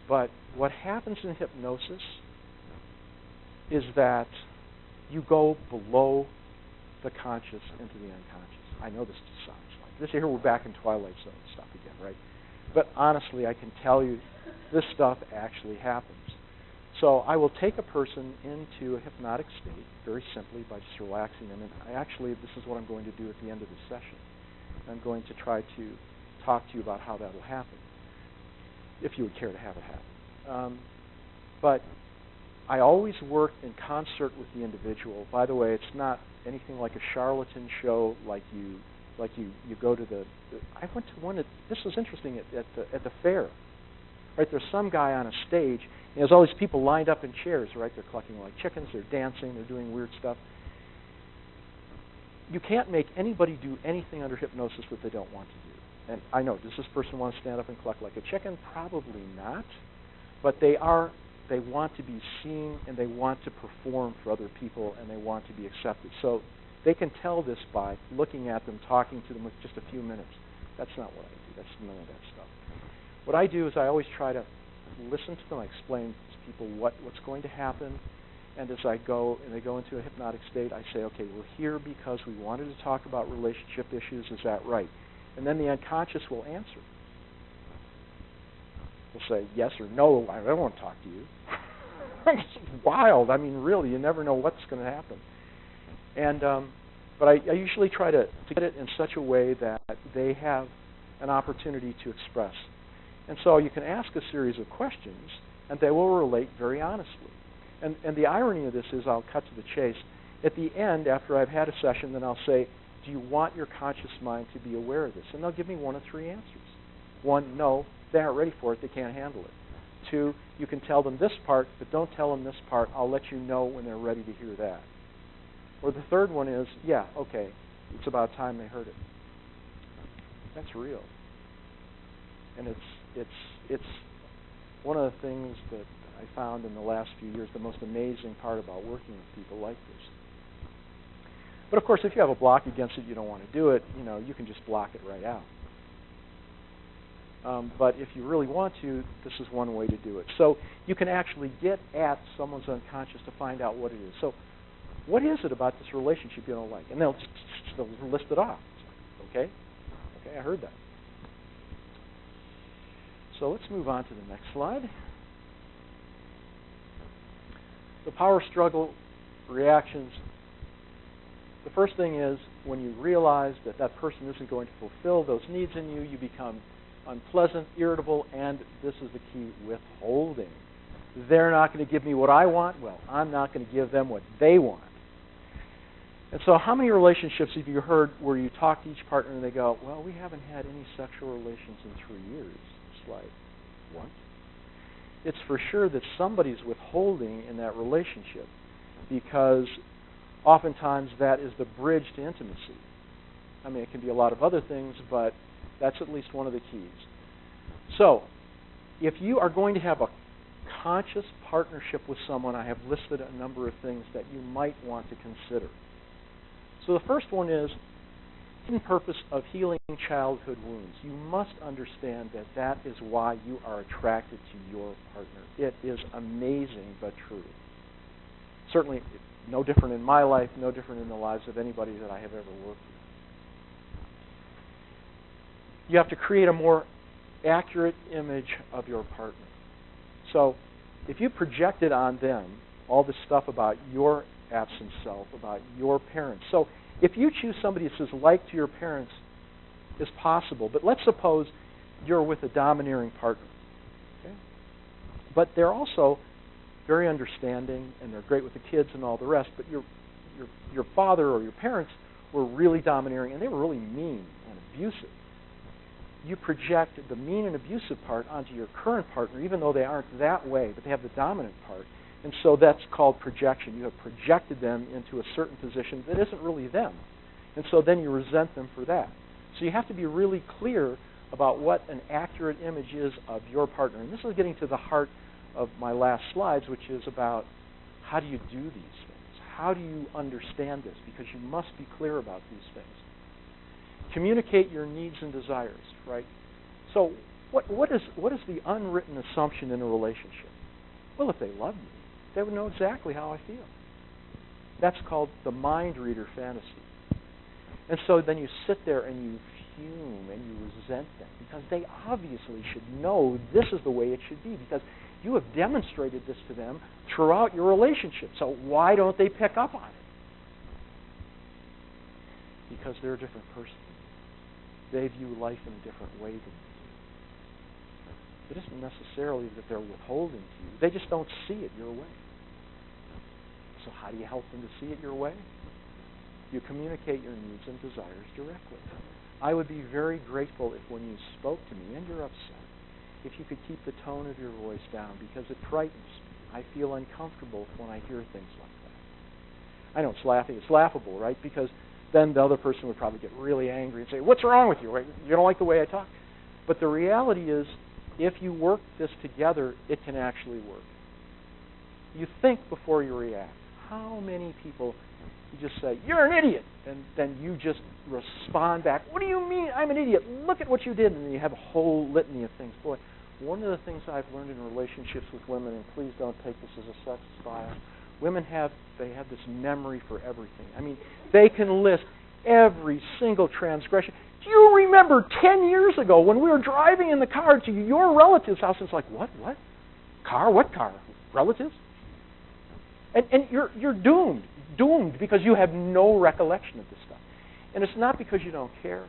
But what happens in hypnosis is that you go below the conscious into the unconscious. I know this just sounds like this. Here we're back in Twilight Zone stuff again, right? But honestly, I can tell you this stuff actually happens. So I will take a person into a hypnotic state very simply by just relaxing them. And this is what I'm going to do at the end of the session. I'm going to try to talk to you about how that will happen, if you would care to have it happen. But I always work in concert with the individual. By the way, it's not anything like a charlatan show like you go to the I went to one this was interesting at the fair. Right, there's some guy on a stage, and there's all these people lined up in chairs, right? They're clucking like chickens, they're dancing, they're doing weird stuff. You can't make anybody do anything under hypnosis that they don't want to do. And I know, does this person want to stand up and cluck like a chicken? Probably not. But they want to be seen, and they want to perform for other people, and they want to be accepted. So they can tell this by looking at them, talking to them with just a few minutes. That's not what I do. That's none of that stuff. What I do is I always try to listen to them. I explain to people what's going to happen. And as I go, and they go into a hypnotic state, I say, okay, we're here because we wanted to talk about relationship issues. Is that right? And then the unconscious will answer. They'll say yes or no. I don't want to talk to you. It's wild. I mean, really, you never know what's going to happen. And but I usually try to get it in such a way that they have an opportunity to express. And so you can ask a series of questions, and they will relate very honestly. And the irony of this is, I'll cut to the chase. At the end, after I've had a session, then I'll say, do you want your conscious mind to be aware of this? And they'll give me one of three answers. One, no, they aren't ready for it. They can't handle it. Two, you can tell them this part, but don't tell them this part. I'll let you know when they're ready to hear that. Or the third one is, yeah, okay, it's about time they heard it. That's real. And it's one of the things that I found in the last few years, the most amazing part about working with people like this. But of course, if you have a block against it, you don't want to do it, you can just block it right out. But if you really want to, this is one way to do it. So you can actually get at someone's unconscious to find out what it is. So what is it about this relationship you don't like? And they'll list it off. Okay, I heard that. So let's move on to the next slide. The power struggle reactions. The first thing is when you realize that that person isn't going to fulfill those needs in you, you become unpleasant, irritable, and this is the key, withholding. They're not going to give me what I want. Well, I'm not going to give them what they want. And so how many relationships have you heard where you talk to each partner and they go, well, we haven't had any sexual relations in 3 years. It's like, what? It's for sure that somebody's withholding in that relationship because oftentimes that is the bridge to intimacy. I mean, it can be a lot of other things, but that's at least one of the keys. So, if you are going to have a conscious partnership with someone, I have listed a number of things that you might want to consider. So the first one is hidden purpose of healing childhood wounds. You must understand that that is why you are attracted to your partner. It is amazing but true. Certainly no different in my life, no different in the lives of anybody that I have ever worked with. You have to create a more accurate image of your partner. So if you projected on them all this stuff about your absent self, about your parents. So if you choose somebody that's as like to your parents as possible, but let's suppose you're with a domineering partner. Okay? But they're also very understanding and they're great with the kids and all the rest, but your father or your parents were really domineering and they were really mean and abusive. You project the mean and abusive part onto your current partner, even though they aren't that way, but they have the dominant part. And so that's called projection. You have projected them into a certain position that isn't really them. And so then you resent them for that. So you have to be really clear about what an accurate image is of your partner. And this is getting to the heart of my last slides, which is about how do you do these things? How do you understand this? Because you must be clear about these things. Communicate your needs and desires, right? So what is the unwritten assumption in a relationship? Well, if they love me, they would know exactly how I feel. That's called the mind reader fantasy. And so then you sit there and you fume and you resent them because they obviously should know this is the way it should be because you have demonstrated this to them throughout your relationship. So why don't they pick up on it? Because they're a different person. They view life in a different way than you do. It isn't necessarily that they're withholding to you. They just don't see it your way. So how do you help them to see it your way? You communicate your needs and desires directly. I would be very grateful if when you spoke to me and you're upset, if you could keep the tone of your voice down because it frightens me. I feel uncomfortable when I hear things like that. I know it's laughable, right? Because then the other person would probably get really angry and say, what's wrong with you? You don't like the way I talk? But the reality is, if you work this together, it can actually work. You think before you react. How many people you just say, you're an idiot, and then you just respond back, what do you mean I'm an idiot? Look at what you did, and then you have a whole litany of things. Boy, one of the things I've learned in relationships with women, and please don't take this as a sexist bias, women have this memory for everything. I mean, they can list every single transgression. Do you remember 10 years ago when we were driving in the car to your relative's house? It's like, what? Car? What car? Relatives? And you're doomed because you have no recollection of this stuff. And it's not because you don't care.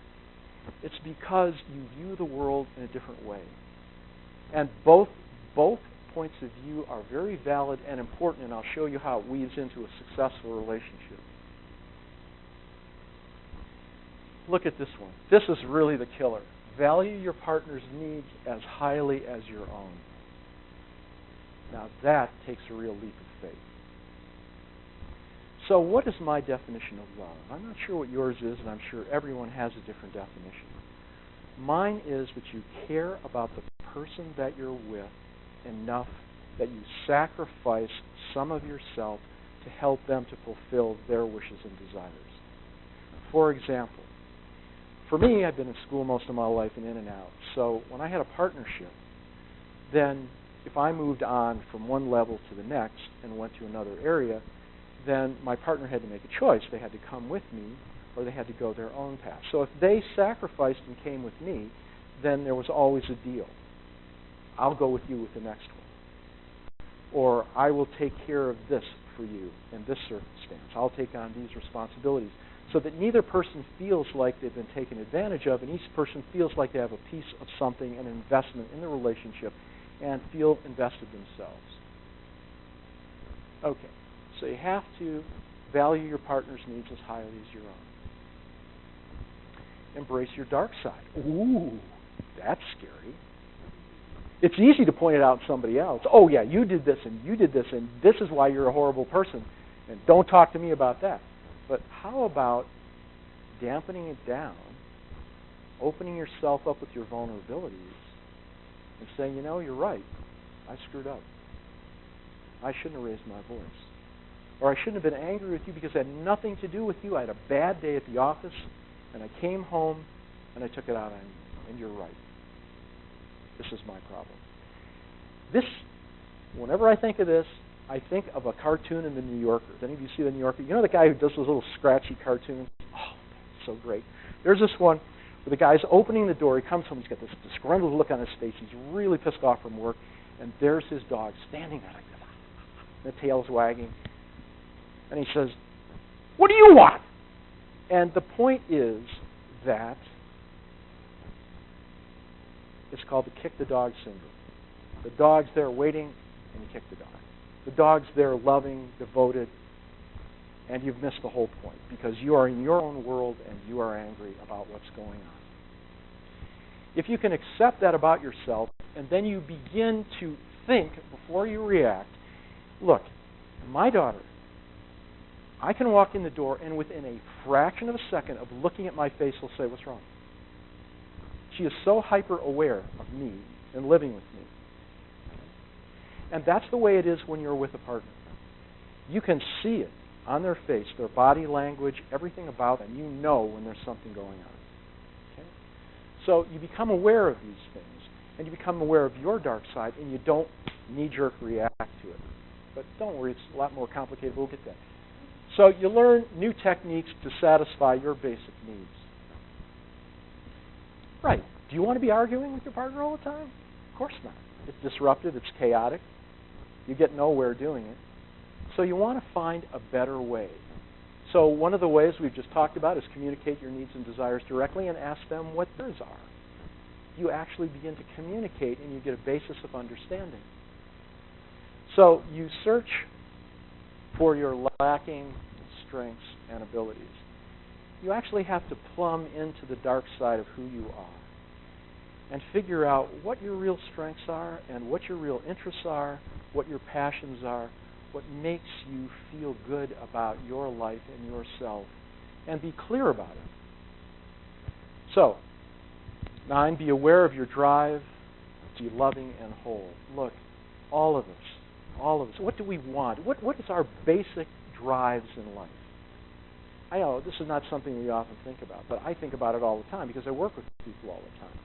It's because you view the world in a different way. And both points of view are very valid and important, and I'll show you how it weaves into a successful relationship. Look at this one. This is really the killer. Value your partner's needs as highly as your own. Now that takes a real leap of faith. So what is my definition of love? I'm not sure what yours is, and I'm sure everyone has a different definition. Mine is that you care about the person that you're with enough that you sacrifice some of yourself to help them to fulfill their wishes and desires. For example, for me, I've been in school most of my life and in and out. So when I had a partnership, then if I moved on from one level to the next and went to another area, then my partner had to make a choice. They had to come with me or they had to go their own path. So if they sacrificed and came with me, then there was always a deal. I'll go with you with the next one. Or I will take care of this for you in this circumstance. I'll take on these responsibilities. So that neither person feels like they've been taken advantage of, and each person feels like they have a piece of something, an investment in the relationship, and feel invested themselves. Okay, so you have to value your partner's needs as highly as your own. Embrace your dark side. Ooh, that's scary. It's easy to point it out to somebody else. Oh, yeah, you did this, and you did this, and this is why you're a horrible person, and don't talk to me about that. But how about dampening it down, opening yourself up with your vulnerabilities, and saying, you know, you're right. I screwed up. I shouldn't have raised my voice. Or I shouldn't have been angry with you because it had nothing to do with you. I had a bad day at the office, and I came home, and I took it out on you, and you're right. This is my problem. This, whenever I think of this, I think of a cartoon in the New Yorker. Does any of you see the New Yorker? You know the guy who does those little scratchy cartoons? Oh, so great. There's this one where the guy's opening the door. He comes home. He's got this disgruntled look on his face. He's really pissed off from work. And there's his dog standing there like this. The tail's wagging. And he says, "What do you want?" And the point is that it's called the kick the dog syndrome. The dog's there waiting, and you kick the dog. The dog's there loving, devoted, and you've missed the whole point because you are in your own world and you are angry about what's going on. If you can accept that about yourself, and then you begin to think before you react, look, my daughter, I can walk in the door and within a fraction of a second of looking at my face will say, "What's wrong?" She is so hyper aware of me and living with me. And that's the way it is when you're with a partner. You can see it on their face, their body language, everything about them. You know when there's something going on. Okay? So you become aware of these things, and you become aware of your dark side, and you don't knee-jerk react to it. But don't worry, it's a lot more complicated. We'll get there. So you learn new techniques to satisfy your basic needs. Right. Do you want to be arguing with your partner all the time? Of course not. It's disruptive. It's chaotic. You get nowhere doing it. So you want to find a better way. So one of the ways we've just talked about is communicate your needs and desires directly and ask them what theirs are. You actually begin to communicate and you get a basis of understanding. So you search for your lacking strengths and abilities. You actually have to plumb into the dark side of who you are and figure out what your real strengths are and what your real interests are, what your passions are, what makes you feel good about your life and yourself, and be clear about it. So, 9, be aware of your drive to be loving and whole. Look, all of us, what do we want? What is our basic drives in life? I know this is not something we often think about, but I think about it all the time because I work with people all the time.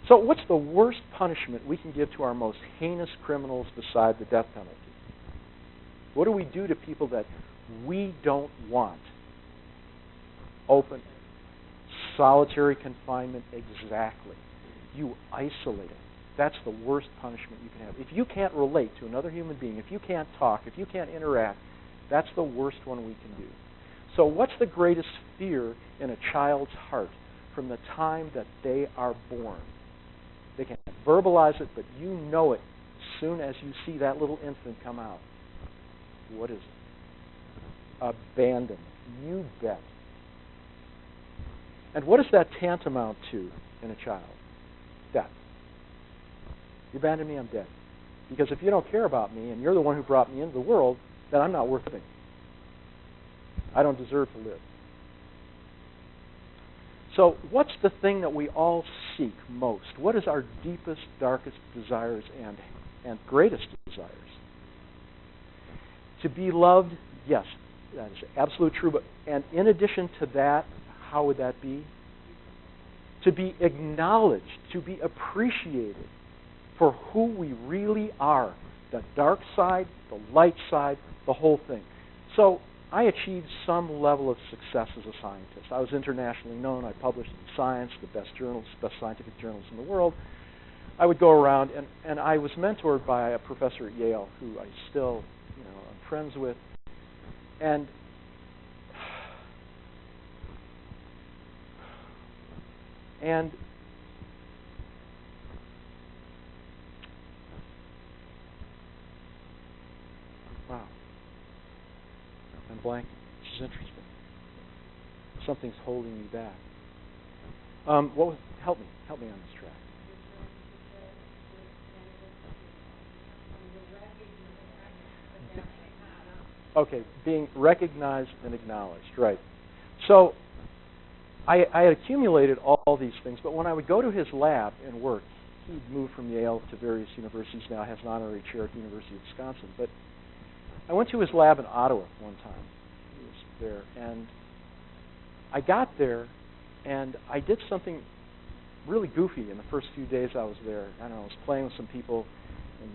So what's the worst punishment we can give to our most heinous criminals beside the death penalty? What do we do to people that we don't want? Open, solitary confinement, exactly. You isolate them. That's the worst punishment you can have. If you can't relate to another human being, if you can't talk, if you can't interact, that's the worst one we can do. So what's the greatest fear in a child's heart from the time that they are born? They can't verbalize it, but you know it as soon as you see that little infant come out. What is it? Abandonment. You bet. And what is that tantamount to in a child? Death. You abandon me, I'm dead. Because if you don't care about me and you're the one who brought me into the world, then I'm not worth living. I don't deserve to live. So what's the thing that we all seek most? What is our deepest, darkest desires and greatest desires? To be loved, yes, that is absolutely true. And in addition to that, how would that be? To be acknowledged, to be appreciated for who we really are. The dark side, the light side, the whole thing. So I achieved some level of success as a scientist. I was internationally known. I published in Science, the best journals, best scientific journals in the world. I would go around, and I was mentored by a professor at Yale who I still, I'm friends with. And wow, I'm blanking. This is interesting. Something's holding me back. Help me on this track. Okay, being recognized and acknowledged, right. So I had accumulated all these things, but when I would go to his lab and work, he'd moved from Yale to various universities, now has an honorary chair at the University of Wisconsin, but I went to his lab in Ottawa one time. He was there, and I got there, and I did something really goofy in the first few days I was there. I don't know, I was playing with some people, and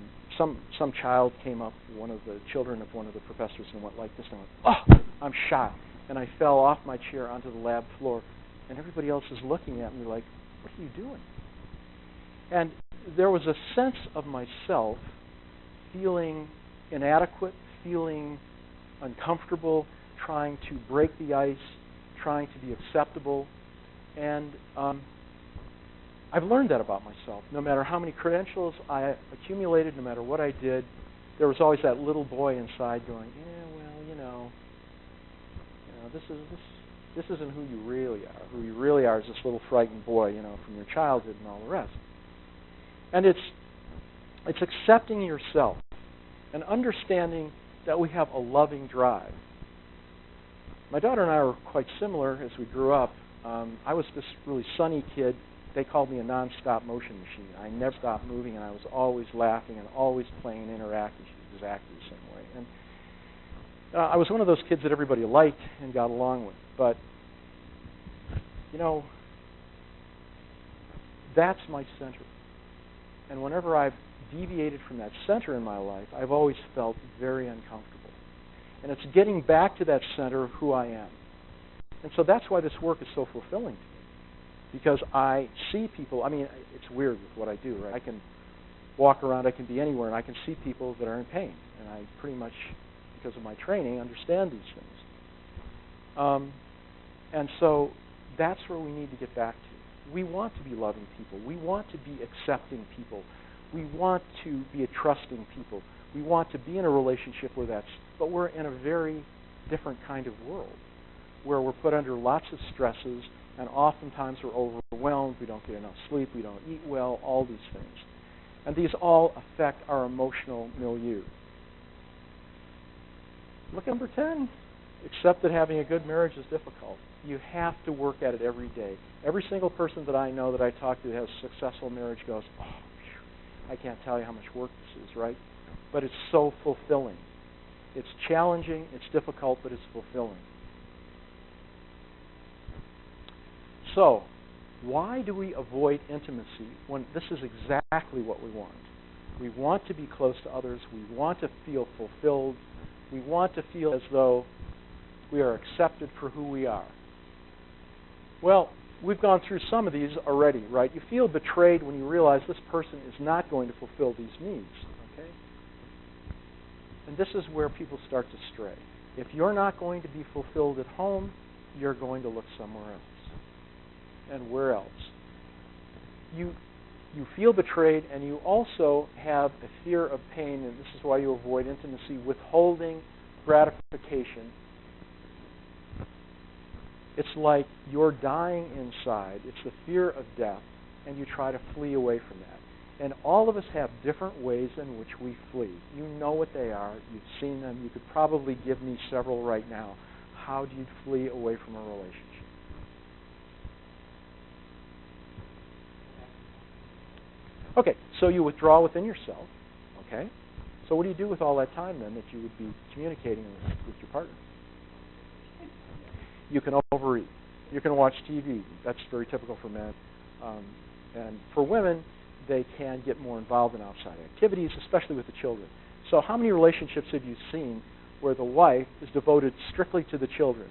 some child came up, one of the children of one of the professors, and went like this, and I went, oh, I'm shot. And I fell off my chair onto the lab floor, and everybody else is looking at me like, what are you doing? And there was a sense of myself feeling inadequate, feeling uncomfortable, trying to break the ice, trying to be acceptable. And I've learned that about myself. No matter how many credentials I accumulated, no matter what I did, there was always that little boy inside going, yeah, well, this isn't who you really are. Who you really are is this little frightened boy, from your childhood and all the rest. And it's accepting yourself and understanding that we have a loving drive. My daughter and I were quite similar as we grew up. I was this really sunny kid. They called me a non-stop motion machine. I never stopped moving, and I was always laughing and always playing and interacting exactly the same way. And I was one of those kids that everybody liked and got along with. But, that's my center. And whenever I've deviated from that center in my life, I've always felt very uncomfortable. And it's getting back to that center of who I am. And so that's why this work is so fulfilling to me. Because I see people, it's weird with what I do, right? I can walk around, I can be anywhere, and I can see people that are in pain. And I pretty much, because of my training, understand these things. And so that's where we need to get back to. We want to be loving people. We want to be accepting people. We want to be a trusting people. We want to be in a relationship where but we're in a very different kind of world, where we're put under lots of stresses, and oftentimes we're overwhelmed, we don't get enough sleep, we don't eat well, all these things. And these all affect our emotional milieu. Look at number 10. Accept that having a good marriage is difficult. You have to work at it every day. Every single person that I know that I talk to that has a successful marriage goes, oh, phew, I can't tell you how much work this is, right? But it's so fulfilling. It's challenging, it's difficult, but it's fulfilling. So, why do we avoid intimacy when this is exactly what we want? We want to be close to others. We want to feel fulfilled. We want to feel as though we are accepted for who we are. Well, we've gone through some of these already, right? You feel betrayed when you realize this person is not going to fulfill these needs, okay? And this is where people start to stray. If you're not going to be fulfilled at home, you're going to look somewhere else. And where else? You feel betrayed, and you also have a fear of pain, and this is why you avoid intimacy, withholding gratification. It's like you're dying inside. It's the fear of death, and you try to flee away from that. And all of us have different ways in which we flee. You know what they are. You've seen them. You could probably give me several right now. How do you flee away from a relationship? Okay, so you withdraw within yourself, okay? So what do you do with all that time, then, that you would be communicating with your partner? You can overeat. You can watch TV. That's very typical for men. And for women, they can get more involved in outside activities, especially with the children. So how many relationships have you seen where the wife is devoted strictly to the children,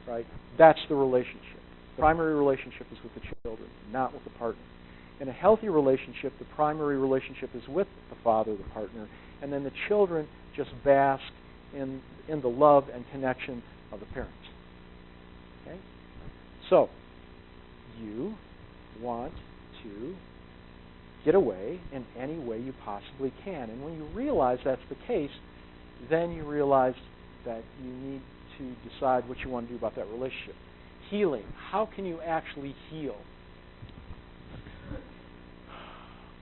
right? That's the relationship. The primary relationship is with the children, not with the partner. In a healthy relationship, the primary relationship is with the father, the partner, and then the children just bask in the love and connection of the parents. Okay? So, you want to get away in any way you possibly can. And when you realize that's the case, then you realize that you need to decide what you want to do about that relationship. Healing. How can you actually heal?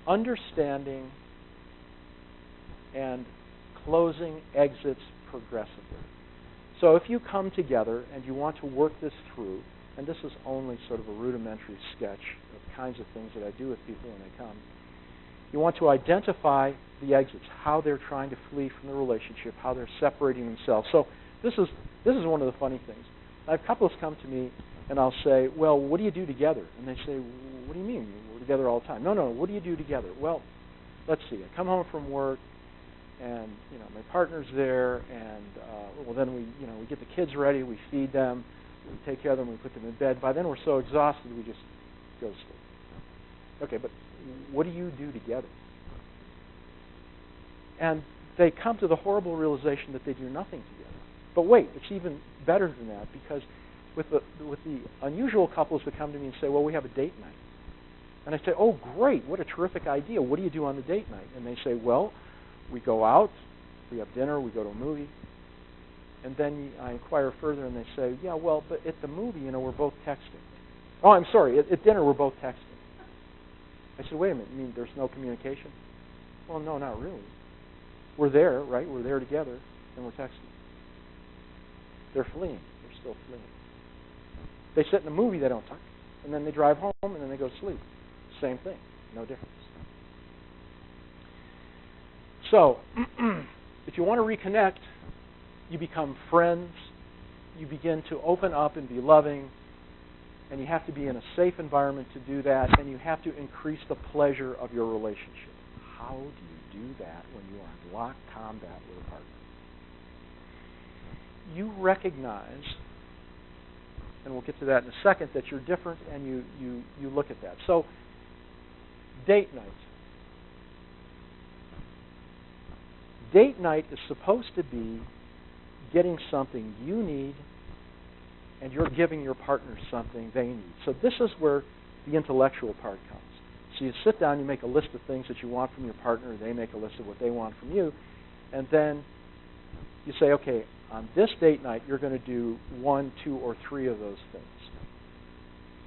Understanding and closing exits progressively. So if you come together and you want to work this through, and this is only sort of a rudimentary sketch of kinds of things that I do with people when they come, you want to identify the exits, how they're trying to flee from the relationship, how they're separating themselves. So this is one of the funny things. I have couples come to me and I'll say, well, what do you do together? And they say, what do you mean? We're together all the time. No, what do you do together? Well, let's see. I come home from work and my partner's there, and then we get the kids ready, we feed them, we take care of them, we put them in bed. By then we're so exhausted we just go to sleep. Okay, but what do you do together? And they come to the horrible realization that they do nothing together. But wait, it's even better than that, because with the unusual couples that come to me and say, well, we have a date night. And I say, oh, great, what a terrific idea. What do you do on the date night? And they say, well, we go out, we have dinner, we go to a movie. And then I inquire further and they say, yeah, well, but at the movie, we're both texting. Oh, I'm sorry, at dinner we're both texting. I said, wait a minute, you mean there's no communication? Well, no, not really. We're there, right? We're there together, and we're texting. They're fleeing. They're still fleeing. They sit in the movie, they don't talk. And then they drive home, and then they go to sleep. Same thing. No difference. So, if you want to reconnect, you become friends. You begin to open up and be loving. And you have to be in a safe environment to do that. And you have to increase the pleasure of your relationship. How do you do that when you are in locked combat with a partner? You recognize, and we'll get to that in a second, that you're different, and you look at that. So, date night. Date night is supposed to be getting something you need, and you're giving your partner something they need. So this is where the intellectual part comes. So you sit down, you make a list of things that you want from your partner, they make a list of what they want from you, and then you say, okay, on this date night, you're going to do 1, 2, or 3 of those things.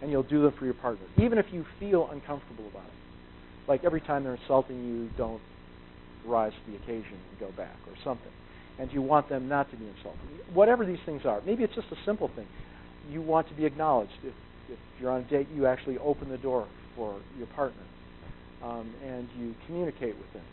And you'll do them for your partner, even if you feel uncomfortable about it. Like every time they're insulting you, don't rise to the occasion and go back or something. And you want them not to be insulted. Whatever these things are. Maybe it's just a simple thing. You want to be acknowledged. If you're on a date, you actually open the door for your partner. And you communicate with them.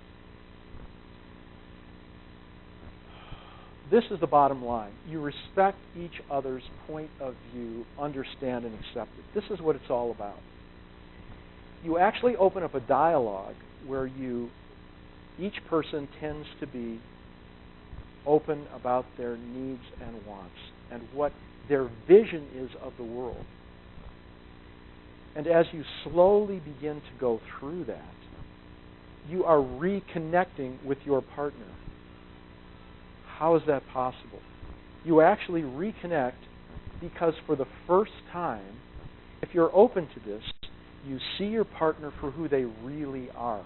This is the bottom line. You respect each other's point of view, understand and accept it. This is what it's all about. You actually open up a dialogue where each person tends to be open about their needs and wants and what their vision is of the world. And as you slowly begin to go through that, you are reconnecting with your partner. How is that possible? You actually reconnect because for the first time, if you're open to this, you see your partner for who they really are.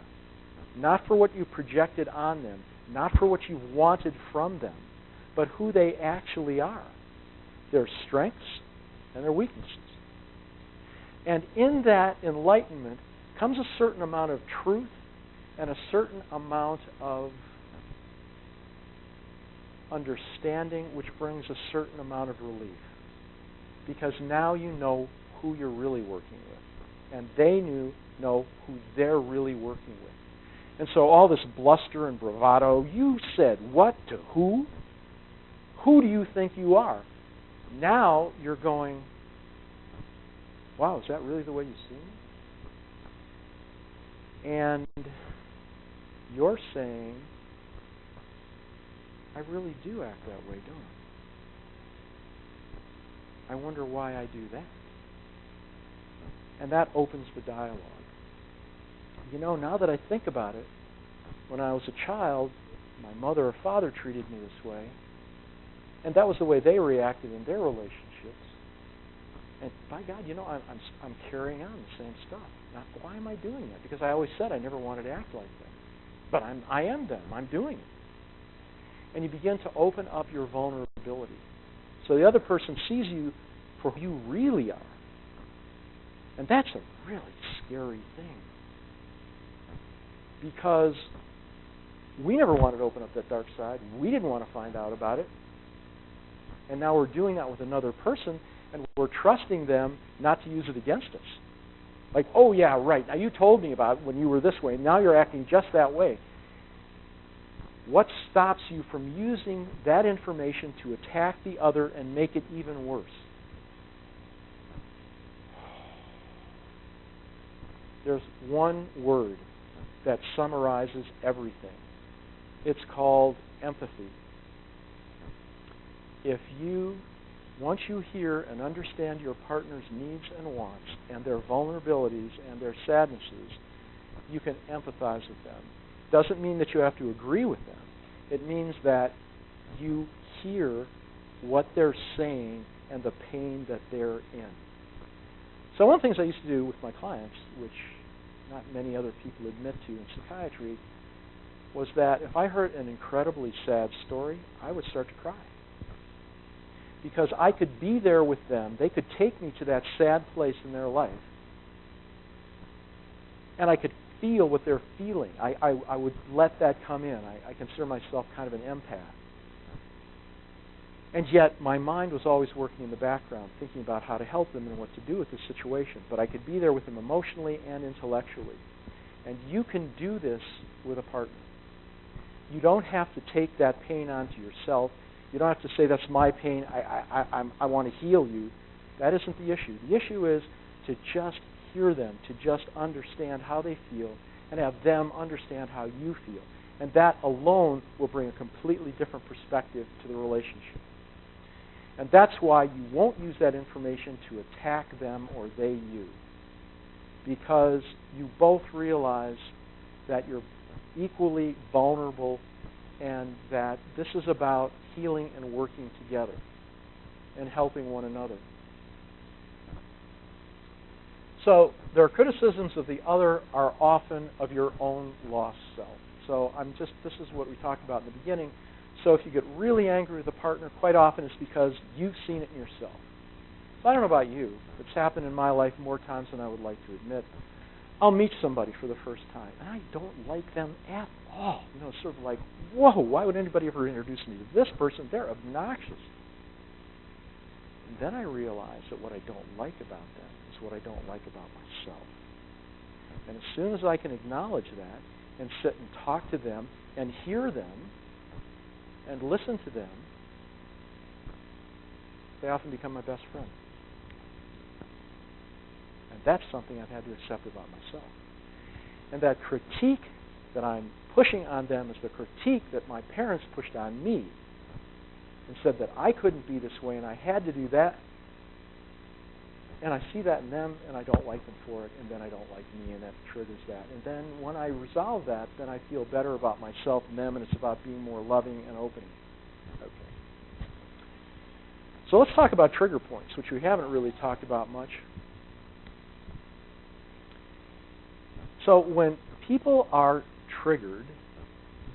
Not for what you projected on them, not for what you wanted from them, but who they actually are. Their strengths and their weaknesses. And in that enlightenment comes a certain amount of truth and a certain amount of understanding, which brings a certain amount of relief. Because now you know who you're really working with. And they know who they're really working with. And so all this bluster and bravado, you said what to who? Who do you think you are? Now you're going, wow, is that really the way you see me? And you're saying, I really do act that way, don't I? I wonder why I do that. And that opens the dialogue. now that I think about it, when I was a child, my mother or father treated me this way, and that was the way they reacted in their relationships. And by God, I'm carrying on the same stuff. Now, why am I doing that? Because I always said I never wanted to act like that. But I am them. I'm doing it. And you begin to open up your vulnerability. So the other person sees you for who you really are. And that's a really scary thing. Because we never wanted to open up that dark side. We didn't want to find out about it. And now we're doing that with another person, and we're trusting them not to use it against us. Like, oh, yeah, right. Now, you told me about when you were this way. Now you're acting just that way. What stops you from using that information to attack the other and make it even worse? There's one word that summarizes everything. It's called empathy. Once you hear and understand your partner's needs and wants and their vulnerabilities and their sadnesses, you can empathize with them. Doesn't mean that you have to agree with them. It means that you hear what they're saying and the pain that they're in. So one of the things I used to do with my clients, which not many other people admit to in psychiatry, was that if I heard an incredibly sad story, I would start to cry. Because I could be there with them. They could take me to that sad place in their life. And I could feel what they're feeling. I would let that come in. I consider myself kind of an empath. And yet my mind was always working in the background, thinking about how to help them and what to do with this situation. But I could be there with them emotionally and intellectually. And you can do this with a partner. You don't have to take that pain onto yourself. You don't have to say, that's my pain, I want to heal you. That isn't the issue. The issue is to just hear them, to just understand how they feel, and have them understand how you feel. And that alone will bring a completely different perspective to the relationship. And that's why you won't use that information to attack them or they you. Because you both realize that you're equally vulnerable and that this is about healing and working together and helping one another. So their criticisms of the other are often of your own lost self. So this is what we talked about in the beginning. So if you get really angry with a partner, quite often it's because you've seen it in yourself. So I don't know about you. It's happened in my life more times than I would like to admit. I'll meet somebody for the first time, and I don't like them at all. It's sort of like, whoa, why would anybody ever introduce me to this person? They're obnoxious. And then I realize that what I don't like about them is what I don't like about myself. And as soon as I can acknowledge that and sit and talk to them and hear them and listen to them, they often become my best friend. And that's something I've had to accept about myself. And that critique that I'm pushing on them is the critique that my parents pushed on me and said that I couldn't be this way and I had to do that. And I see that in them and I don't like them for it, and then I don't like me, and that triggers that. And then when I resolve that, then I feel better about myself and them, and it's about being more loving and open. Okay. So let's talk about trigger points, which we haven't really talked about much. So when people are triggered,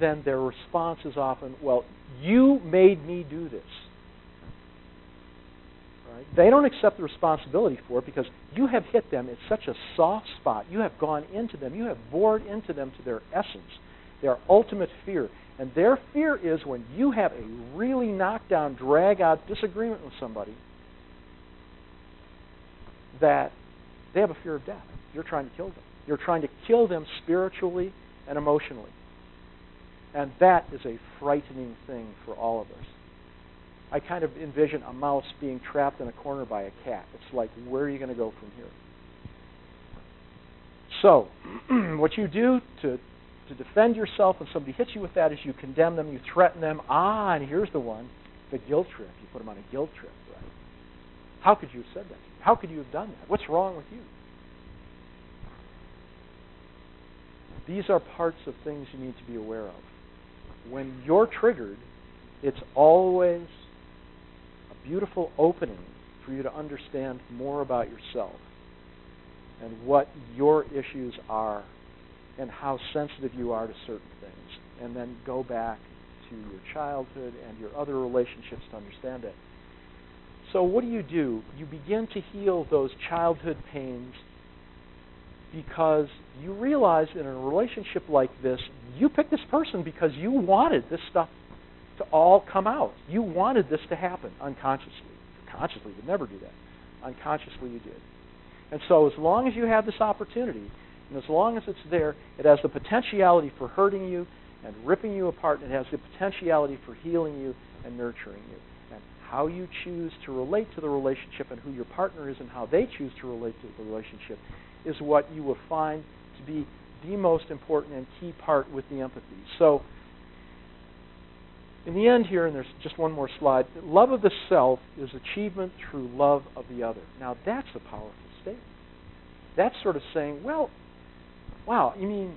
then their response is often, well, you made me do this. Right? They don't accept the responsibility for it because you have hit them at such a soft spot. You have gone into them. You have bored into them to their essence, their ultimate fear. And their fear is when you have a really knockdown, drag-out disagreement with somebody, that they have a fear of death. You're trying to kill them. You're trying to kill them spiritually and emotionally. And that is a frightening thing for all of us. I kind of envision a mouse being trapped in a corner by a cat. It's like, where are you going to go from here? So, what you do to defend yourself when somebody hits you with that is you condemn them, you threaten them. And here's the one, the guilt trip. You put them on a guilt trip, right? How could you have said that? How could you have done that? What's wrong with you? these are parts of things you need to be aware of. When you're triggered, it's always a beautiful opening for you to understand more about yourself and what your issues are and how sensitive you are to certain things, and then go back to your childhood and your other relationships to understand it. So what do? You begin to heal those childhood pains because you realize in a relationship like this, you picked this person because you wanted this stuff to all come out. You wanted this to happen unconsciously. Consciously, you would never do that. Unconsciously, you did. And so as long as you have this opportunity, and as long as it's there, it has the potentiality for hurting you and ripping you apart, and it has the potentiality for healing you and nurturing you. And how you choose to relate to the relationship and who your partner is and how they choose to relate to the relationship is what you will find to be the most important and key part with the empathy. So in the end here, and there's just one more slide, love of the self is achievement through love of the other. Now that's a powerful statement. That's sort of saying, well, wow, you mean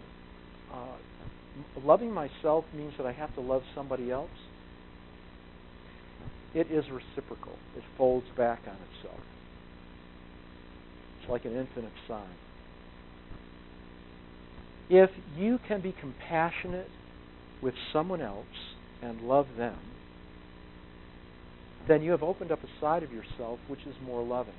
loving myself means that I have to love somebody else? It is reciprocal. It folds back on itself. It's like an infinite sign. If you can be compassionate with someone else and love them, then you have opened up a side of yourself which is more loving.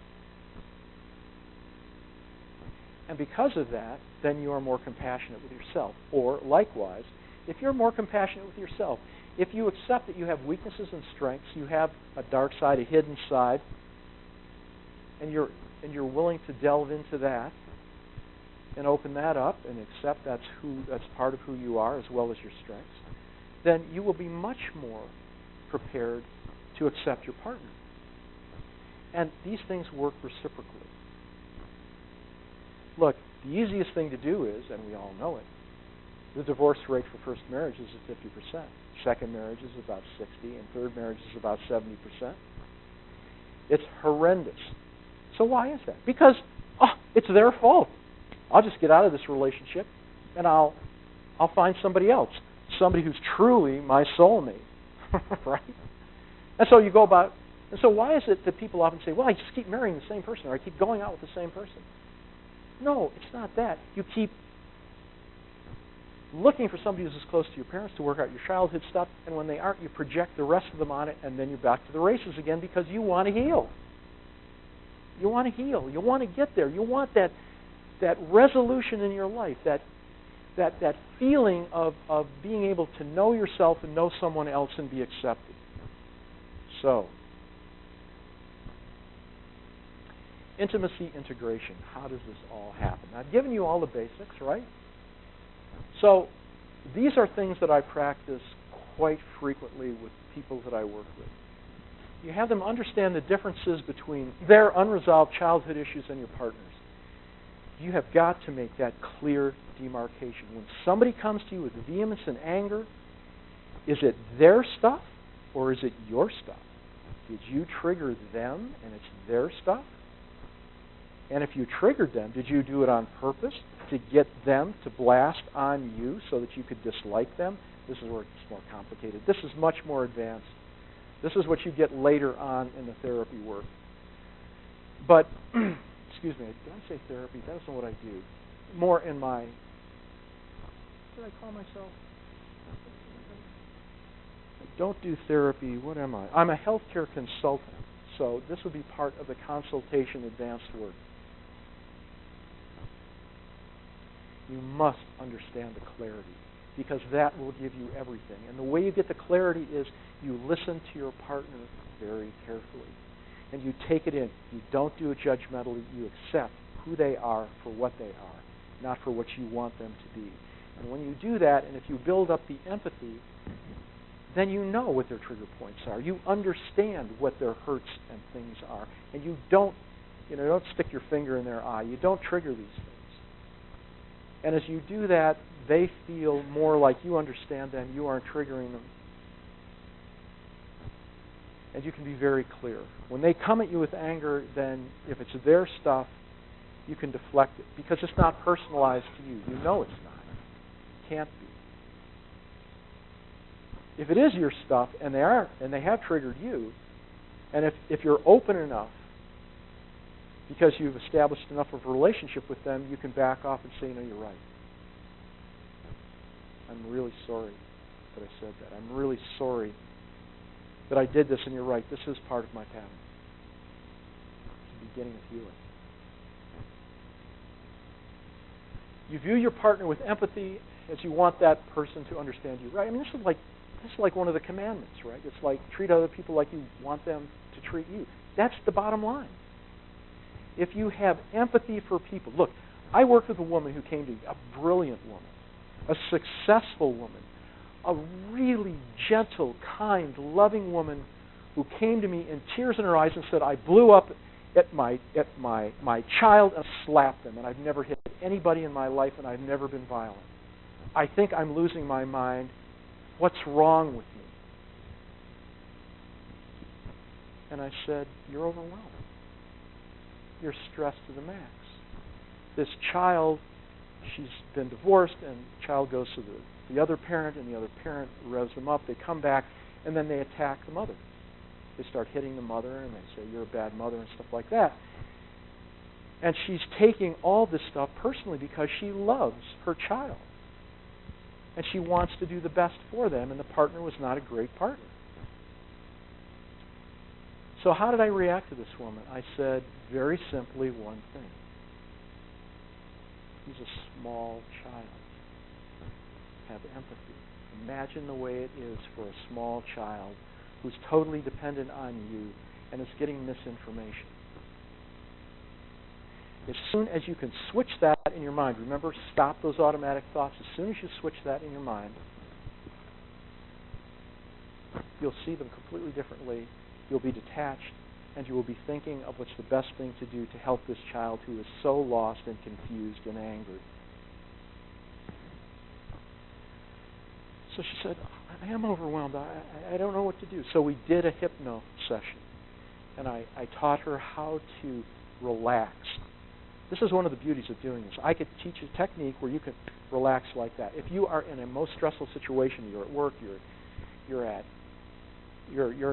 And because of that, then you are more compassionate with yourself. Or likewise, if you're more compassionate with yourself, if you accept that you have weaknesses and strengths, you have a dark side, a hidden side, and you're willing to delve into that and open that up and accept that's part of who you are as well as your strengths, then you will be much more prepared to accept your partner. And these things work reciprocally. Look, the easiest thing to do is, and we all know it, the divorce rate for first marriage is at 50%. Second marriage is about 60%, and third marriage is about 70%. It's horrendous. So why is that? Because it's their fault. I'll just get out of this relationship, and I'll find somebody else, somebody who's truly my soulmate, right? And so you go about. And so why is it that people often say, "Well, I just keep marrying the same person, or I keep going out with the same person"? No, it's not that. You keep looking for somebody who's as close to your parents to work out your childhood stuff, and when they aren't, you project the rest of them on it, and then you're back to the races again because you want to heal. You want to heal. You want to get there. You want that resolution in your life, that feeling of being able to know yourself and know someone else and be accepted. So, intimacy, integration. How does this all happen? I've given you all the basics, right? So these are things that I practice quite frequently with people that I work with. You have them understand the differences between their unresolved childhood issues and your partner's. You have got to make that clear demarcation. When somebody comes to you with vehemence and anger, is it their stuff or is it your stuff? Did you trigger them and it's their stuff? And if you triggered them, did you do it on purpose to get them to blast on you so that you could dislike them? This is where it gets more complicated. This is much more advanced. This is what you get later on in the therapy work. But, excuse me, did I say therapy? That isn't what I do. More in my, what did I call myself? I don't do therapy. What am I? I'm a healthcare consultant. So this would be part of the consultation advanced work. You must understand the clarity, because that will give you everything. And the way you get the clarity is you listen to your partner very carefully. And you take it in. You don't do it judgmentally. You accept who they are for what they are, not for what you want them to be. And when you do that, and if you build up the empathy, then you know what their trigger points are. You understand what their hurts and things are. And you don't stick your finger in their eye. You don't trigger these things. And as you do that, they feel more like you understand them, you aren't triggering them. And you can be very clear. When they come at you with anger, then if it's their stuff, you can deflect it, because it's not personalized to you. You know it's not. can't be. If it is your stuff and they have triggered you, and if you're open enough because you've established enough of a relationship with them, you can back off and say, no, you're right. I'm really sorry that I said that. I'm really sorry that I did this, and you're right. This is part of my pattern. It's the beginning of healing. You view your partner with empathy as you want that person to understand you, right? I mean, this is like one of the commandments, right? It's like treat other people like you want them to treat you. That's the bottom line. If you have empathy for people, look, I worked with a woman who came to me, a brilliant woman, a successful woman, a really gentle, kind, loving woman who came to me in tears in her eyes and said, I blew up at my child and slapped them, and I've never hit anybody in my life, and I've never been violent. I think I'm losing my mind. What's wrong with me? And I said, you're overwhelmed. You're stressed to the max. This child, she's been divorced, and the child goes to the other parent, and the other parent revs them up. They come back, and then they attack the mother. They start hitting the mother, and they say, you're a bad mother, and stuff like that. And she's taking all this stuff personally because she loves her child. And she wants to do the best for them, and the partner was not a great partner. So how did I react to this woman? I said, very simply, one thing. He's a small child. Have empathy. Imagine the way it is for a small child who's totally dependent on you and is getting misinformation. As soon as you can switch that in your mind, remember, stop those automatic thoughts. As soon as you switch that in your mind, you'll see them completely differently. You'll be detached, and you will be thinking of what's the best thing to do to help this child who is so lost and confused and angry. So she said, I am overwhelmed. I don't know what to do. So we did a hypno session, and I taught her how to relax. This is one of the beauties of doing this. I could teach a technique where you can relax like that. If you are in a most stressful situation, you're at work, you're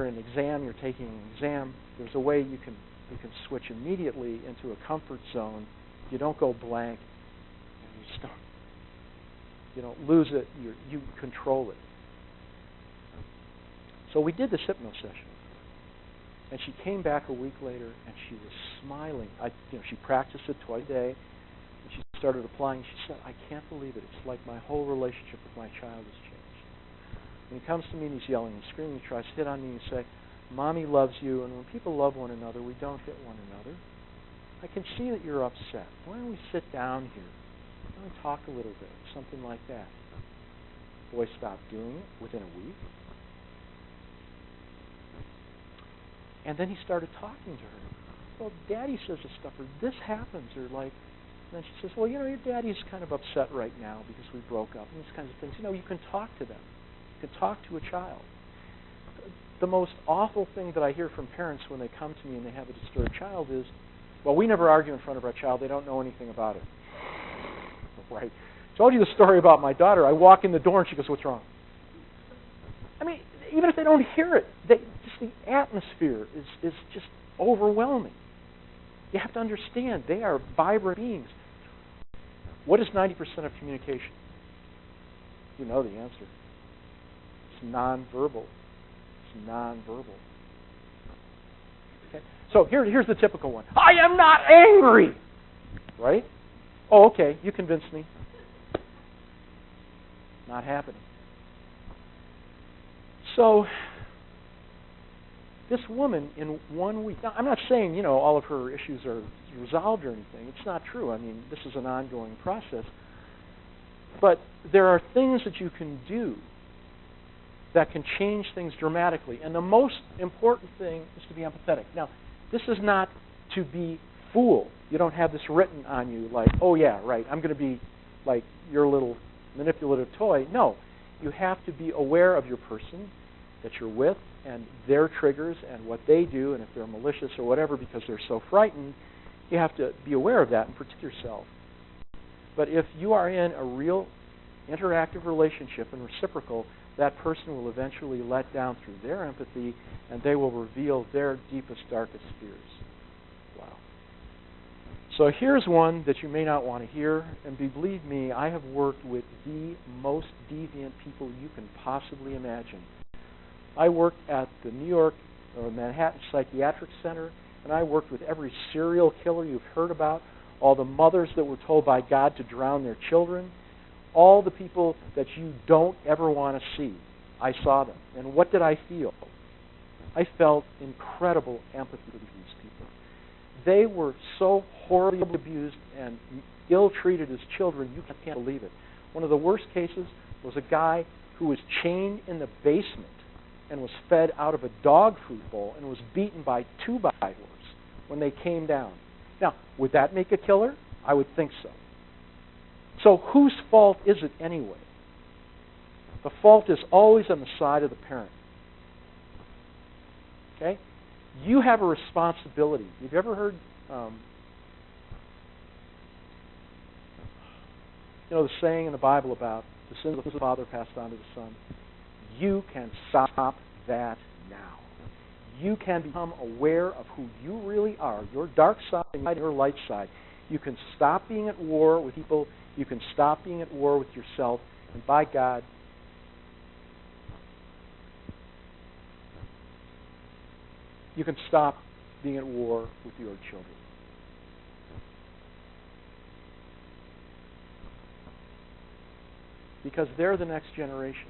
in an exam, you're taking an exam, there's a way you can switch immediately into a comfort zone. You don't go blank, and you start. You don't lose it. You control it. So we did this hypno session, and she came back a week later, and she was smiling. She practiced it twice a day, and she started applying. She said, I can't believe it. It's like my whole relationship with my child has changed. When he comes to me and he's yelling and screaming, he tries to hit on me and say, Mommy loves you, and when people love one another, we don't hit one another. I can see that you're upset. Why don't we sit down here? Why don't we talk a little bit? Something like that. The boy stopped doing it within a week. And then he started talking to her. Well, Daddy says this stuff, or this happens, or like, and then she says, well, your Daddy's kind of upset right now because we broke up, and these kinds of things. You can talk to them. You can talk to a child. The most awful thing that I hear from parents when they come to me and they have a disturbed child is, well, we never argue in front of our child. They don't know anything about it. Right? I told you the story about my daughter. I walk in the door and she goes, what's wrong? I mean, even if they don't hear it, just the atmosphere is just overwhelming. You have to understand, they are vibrant beings. What is 90% of communication? You know the answer. It's nonverbal. It's nonverbal. Okay? So here's the typical one. I am not angry! Right? Oh, okay, you convinced me. Not happening. So, this woman in 1 week, now I'm not saying, all of her issues are resolved or anything. It's not true. I mean, this is an ongoing process. But there are things that you can do that can change things dramatically. And the most important thing is to be empathetic. Now, this is not to be fooled. You don't have this written on you like, oh yeah, right, I'm going to be like your little manipulative toy. No, you have to be aware of your person that you're with and their triggers and what they do, and if they're malicious or whatever because they're so frightened, you have to be aware of that and protect yourself. But if you are in a real interactive relationship and reciprocal, that person will eventually let down through their empathy, and they will reveal their deepest, darkest fears. Wow. So here's one that you may not want to hear, and believe me, I have worked with the most deviant people you can possibly imagine. I worked at the New York or Manhattan Psychiatric Center, and I worked with every serial killer you've heard about, all the mothers that were told by God to drown their children, all the people that you don't ever want to see. I saw them. And what did I feel? I felt incredible empathy for these people. They were so horribly abused and ill-treated as children, you can't believe it. One of the worst cases was a guy who was chained in the basement and was fed out of a dog food bowl and was beaten by 2x4s when they came down. Now, would that make a killer? I would think so. So whose fault is it anyway? The fault is always on the side of the parent. Okay? You have a responsibility. You've ever heard, the saying in the Bible about the sins of the father passed on to the son? You can stop that now. You can become aware of who you really are, your dark side and your light side. You can stop being at war with people. You can stop being at war with yourself. And by God, you can stop being at war with your children. Because they're the next generation.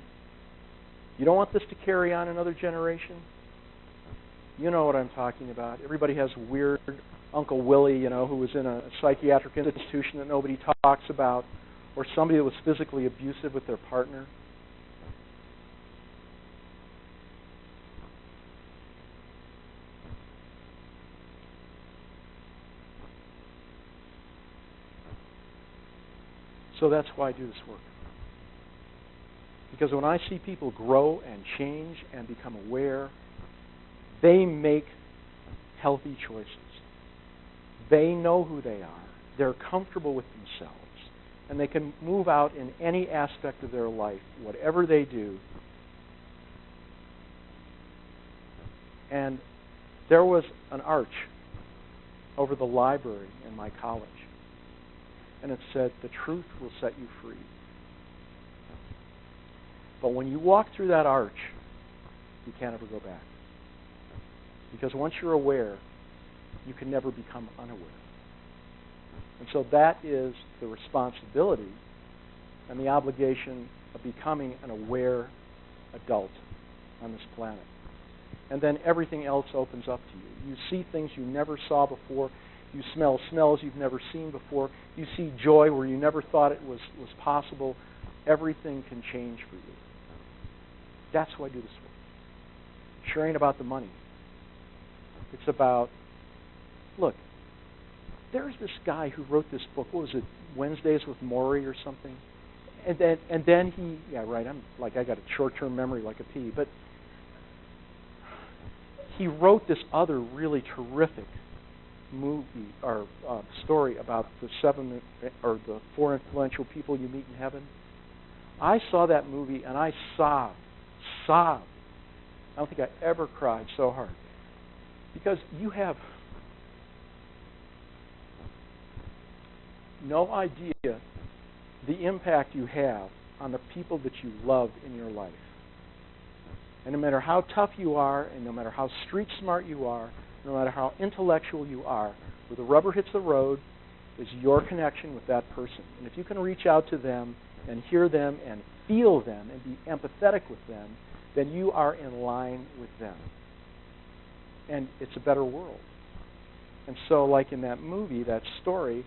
You don't want this to carry on another generation? You know what I'm talking about. Everybody has weird Uncle Willie, who was in a psychiatric institution that nobody talks about, or somebody that was physically abusive with their partner. So that's why I do this work. Because when I see people grow and change and become aware, they make healthy choices. They know who they are. They're comfortable with themselves. And they can move out in any aspect of their life, whatever they do. And there was an arch over the library in my college. And it said, "The truth will set you free." But when you walk through that arch, you can't ever go back. Because once you're aware, you can never become unaware. And so that is the responsibility and the obligation of becoming an aware adult on this planet. And then everything else opens up to you. You see things you never saw before. You smell smells you've never seen before. You see joy where you never thought it was possible. Everything can change for you. That's why I do this work. It sure ain't about the money. It's about, look, there's this guy who wrote this book. What was it, Wednesdays with Maury or something? And then he, yeah, right, I got a short-term memory like a pea. But he wrote this other really terrific movie or story about the the 4 influential people you meet in heaven. I saw that movie and I sobbed. I don't think I ever cried so hard. Because you have no idea the impact you have on the people that you love in your life. And no matter how tough you are, and no matter how street smart you are, no matter how intellectual you are, where the rubber hits the road is your connection with that person. And if you can reach out to them and hear them and feel them and be empathetic with them, then you are in line with them. And it's a better world. And so, like in that movie, that story,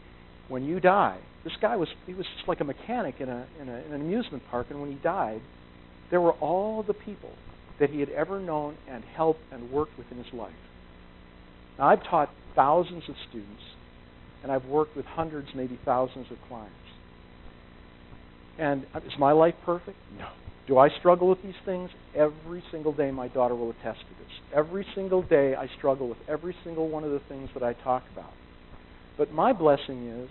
when you die, this guy was just like a mechanic in an amusement park, and when he died, there were all the people that he had ever known and helped and worked with in his life. Now, I've taught thousands of students, and I've worked with hundreds, maybe thousands of clients. And is my life perfect? No. Do I struggle with these things? Every single day my daughter will attest to this. Every single day I struggle with every single one of the things that I talk about. But my blessing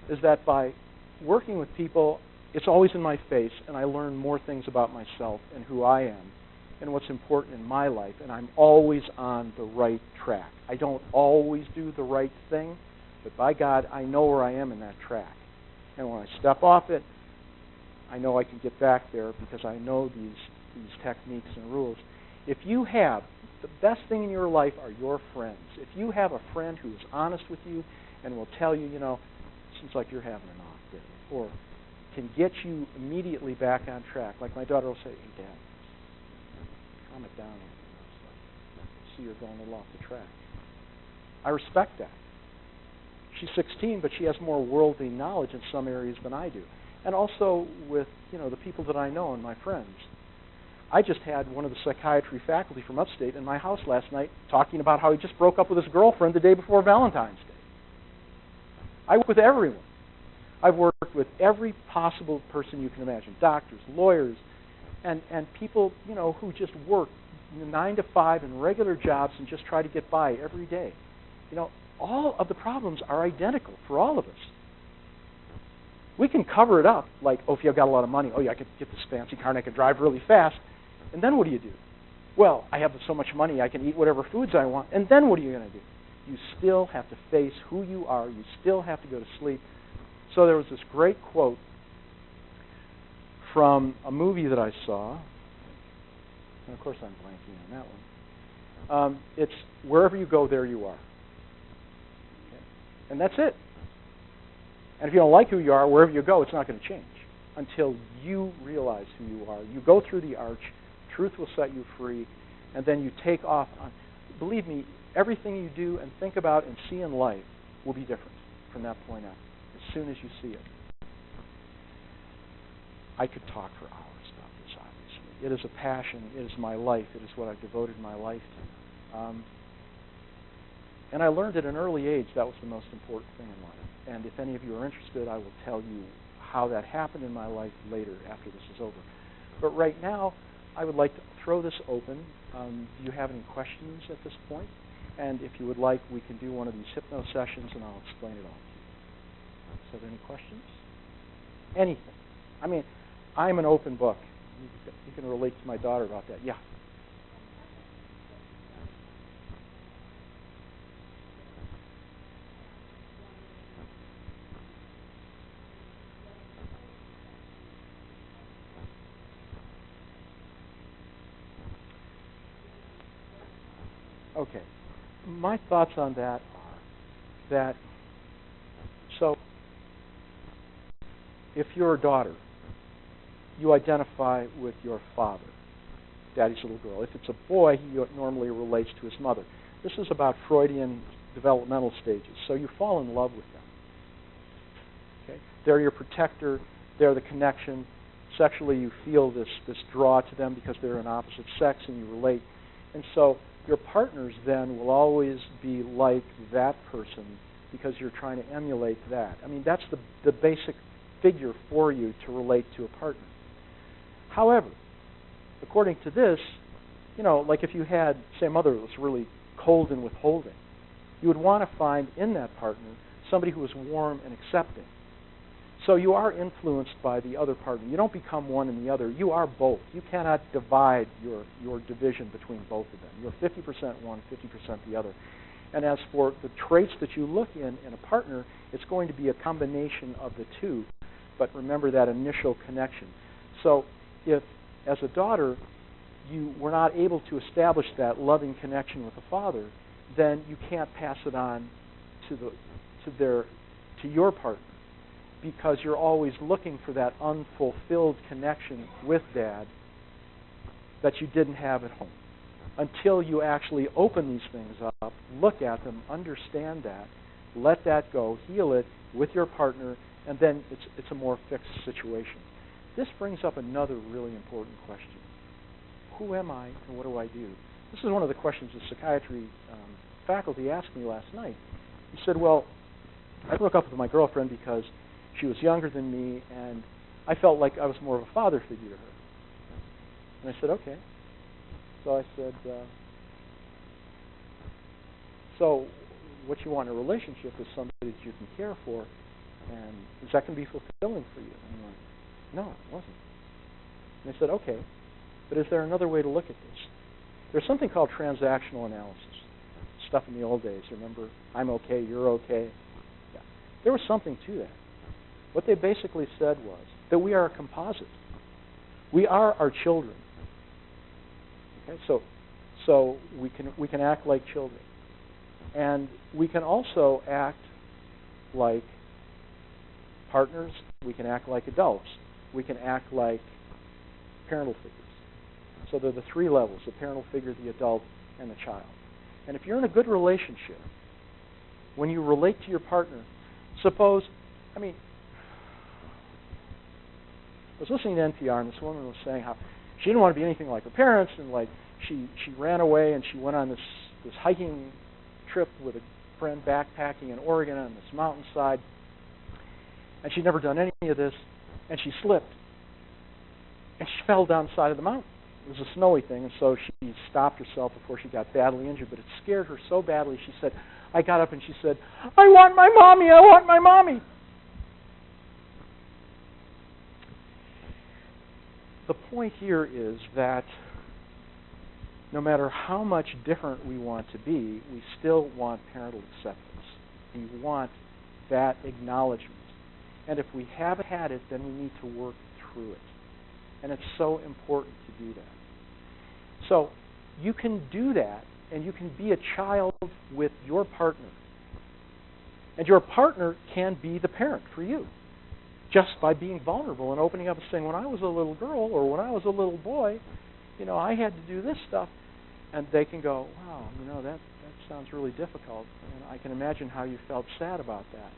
is that by working with people, it's always in my face, and I learn more things about myself and who I am and what's important in my life, and I'm always on the right track. I don't always do the right thing, but by God, I know where I am in that track. And when I step off it, I know I can get back there because I know these techniques and rules. If you have, the best thing in your life are your friends. If you have a friend who is honest with you and will tell you, it seems like you're having an off day, or can get you immediately back on track. Like my daughter will say, hey, Dad, calm it down. I see you're going a little off the track. I respect that. She's 16, but she has more worldly knowledge in some areas than I do. And also with, the people that I know and my friends. I just had one of the psychiatry faculty from upstate in my house last night talking about how he just broke up with his girlfriend the day before Valentine's Day. I work with everyone. I've worked with every possible person you can imagine, doctors, lawyers, and people, who just work 9 to 5 in regular jobs and just try to get by every day. All of the problems are identical for all of us. We can cover it up, like, if you've got a lot of money, I could get this fancy car and I could drive really fast. And then what do you do? Well, I have so much money, I can eat whatever foods I want. And then what are you going to do? You still have to face who you are. You still have to go to sleep. So there was this great quote from a movie that I saw. And of course, I'm blanking on that one. It's wherever you go, there you are. Okay? And that's it. And if you don't like who you are, wherever you go, it's not going to change until you realize who you are. You go through the arch. Truth will set you free. And then you take off. Believe me, everything you do and think about and see in life will be different from that point on, as soon as you see it. I could talk for hours about this, obviously. It is a passion. It is my life. It is what I've devoted my life to. And I learned at an early age that was the most important thing in life. And if any of you are interested, I will tell you how that happened in my life later after this is over. But right now, I would like to throw this open. Do you have any questions at this point? And if you would like, we can do one of these hypno sessions, and I'll explain it all to you. So, any questions? Anything. I mean, I'm an open book. You can relate to my daughter about that. Yeah. Okay. My thoughts on that are that, so if you're a daughter, you identify with your father, daddy's little girl. If it's a boy, he normally relates to his mother. This is about Freudian developmental stages. So you fall in love with them. Okay? They're your protector. They're the connection. Sexually, you feel this draw to them because they're an opposite sex and you relate. And so your partners then will always be like that person because you're trying to emulate that. I mean, that's the basic figure for you to relate to a partner. However, according to this, like if you had, say, a mother that was really cold and withholding, you would want to find in that partner somebody who is warm and accepting. So you are influenced by the other partner. You don't become one and the other. You are both. You cannot divide your division between both of them. You're 50% one, 50% the other. And as for the traits that you look in a partner, it's going to be a combination of the two. But remember that initial connection. So if, as a daughter, you were not able to establish that loving connection with the father, then you can't pass it on to your partner, because you're always looking for that unfulfilled connection with Dad that you didn't have at home. Until you actually open these things up, look at them, understand that, let that go, heal it with your partner, and then it's a more fixed situation. This brings up another really important question. Who am I and what do I do? This is one of the questions the psychiatry faculty asked me last night. He said, well, I broke up with my girlfriend because she was younger than me, and I felt like I was more of a father figure to her. And I said, okay. So I said, so what you want in a relationship is somebody that you can care for, and is that going to be fulfilling for you? And he went, No, it wasn't. And they said, okay, but is there another way to look at this? There's something called transactional analysis. Stuff in the old days, remember? I'm okay, you're okay. Yeah. There was something to that. What they basically said was that we are a composite. We are our children. Okay, so we can act like children. And we can also act like partners. We can act like adults. We can act like parental figures. So there are the three levels: the parental figure, the adult, and the child. And if you're in a good relationship, when you relate to your partner, suppose, I was listening to NPR, and this woman was saying how she didn't want to be anything like her parents, and like she ran away and she went on this hiking trip with a friend backpacking in Oregon on this mountainside, and she'd never done any of this, and she slipped, and she fell down the side of the mountain. It was a snowy thing, and so she stopped herself before she got badly injured, but it scared her so badly, she said, I got up and she said, I want my mommy, I want my mommy. The point here is that no matter how much different we want to be, we still want parental acceptance. We want that acknowledgement. And if we haven't had it, then we need to work through it. And it's so important to do that. So you can do that, and you can be a child with your partner. And your partner can be the parent for you, just by being vulnerable and opening up and saying, when I was a little girl or when I was a little boy, I had to do this stuff. And they can go, wow, that sounds really difficult. And I can imagine how you felt sad about that.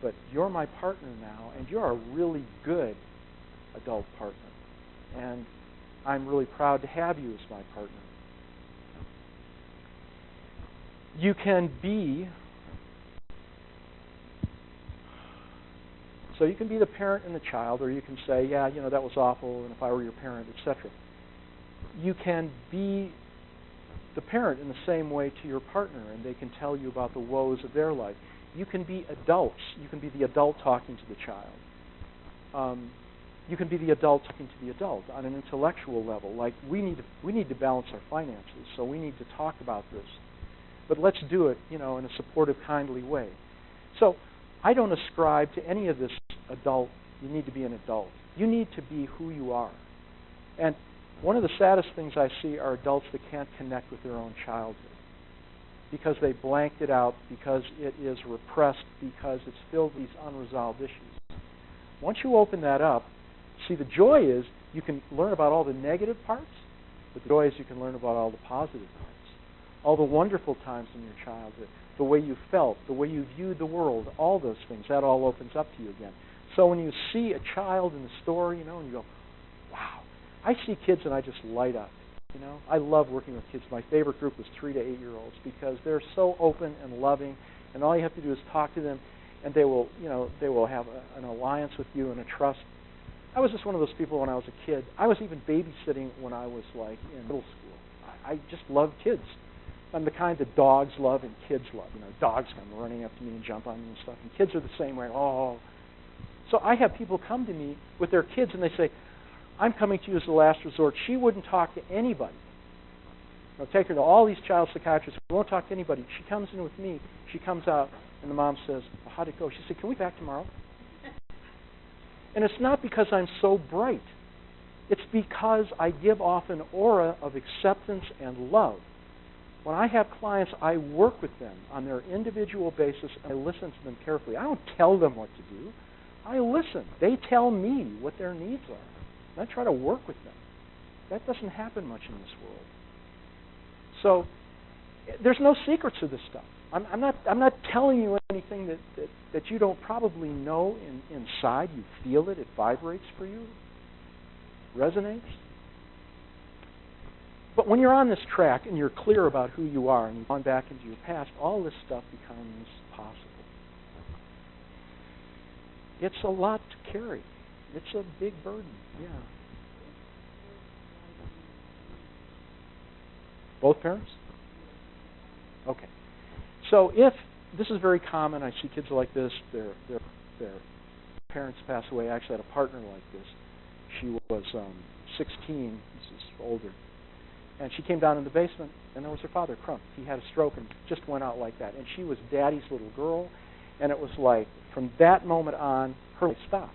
But you're my partner now, and you're a really good adult partner. And I'm really proud to have you as my partner. You can be the parent and the child, or you can say, yeah, that was awful, and if I were your parent, etc. You can be the parent in the same way to your partner, and they can tell you about the woes of their life. You can be adults. You can be the adult talking to the child. You can be the adult talking to the adult on an intellectual level. Like, we need to balance our finances, so we need to talk about this. But let's do it, in a supportive, kindly way. So I don't ascribe to any of this adult, you need to be an adult. You need to be who you are. And one of the saddest things I see are adults that can't connect with their own childhood because they blanked it out, because it is repressed, because it's filled with these unresolved issues. Once you open that up, see, the joy is you can learn about all the negative parts, but the joy is you can learn about all the positive parts, all the wonderful times in your childhood, the way you felt, the way you viewed the world, all those things. That all opens up to you again. So when you see a child in the store, and you go, wow. I see kids and I just light up. I love working with kids. My favorite group was 3 to 8 year olds because they're so open and loving, and all you have to do is talk to them, and they will have an alliance with you and a trust. I was just one of those people when I was a kid. I was even babysitting when I was like in middle school. I just love kids. I'm the kind that dogs love and kids love. Dogs come running up to me and jump on me and stuff, and kids are the same way. Oh. So I have people come to me with their kids, and they say, I'm coming to you as the last resort. She wouldn't talk to anybody. I'll take her to all these child psychiatrists. She won't talk to anybody. She comes in with me. She comes out, and the mom says, well, how'd it go? She said, can we back tomorrow? And it's not because I'm so bright. It's because I give off an aura of acceptance and love. When I have clients, I work with them on their individual basis, and I listen to them carefully. I don't tell them what to do. I listen. They tell me what their needs are. And I try to work with them. That doesn't happen much in this world. So there's no secrets to this stuff. I'm not telling you anything that you don't probably know inside. You feel it. It vibrates for you. Resonates. But when you're on this track and you're clear about who you are and you've gone back into your past, all this stuff becomes possible. It's a lot to carry. It's a big burden, yeah. Both parents? Okay. So if this is very common, I see kids like this. They're parents pass away. I actually had a partner like this. She was 16, this is older, and she came down in the basement, and there was her father, Crump. He had a stroke and just went out like that. And she was Daddy's little girl, and it was like, from that moment on, her life stopped.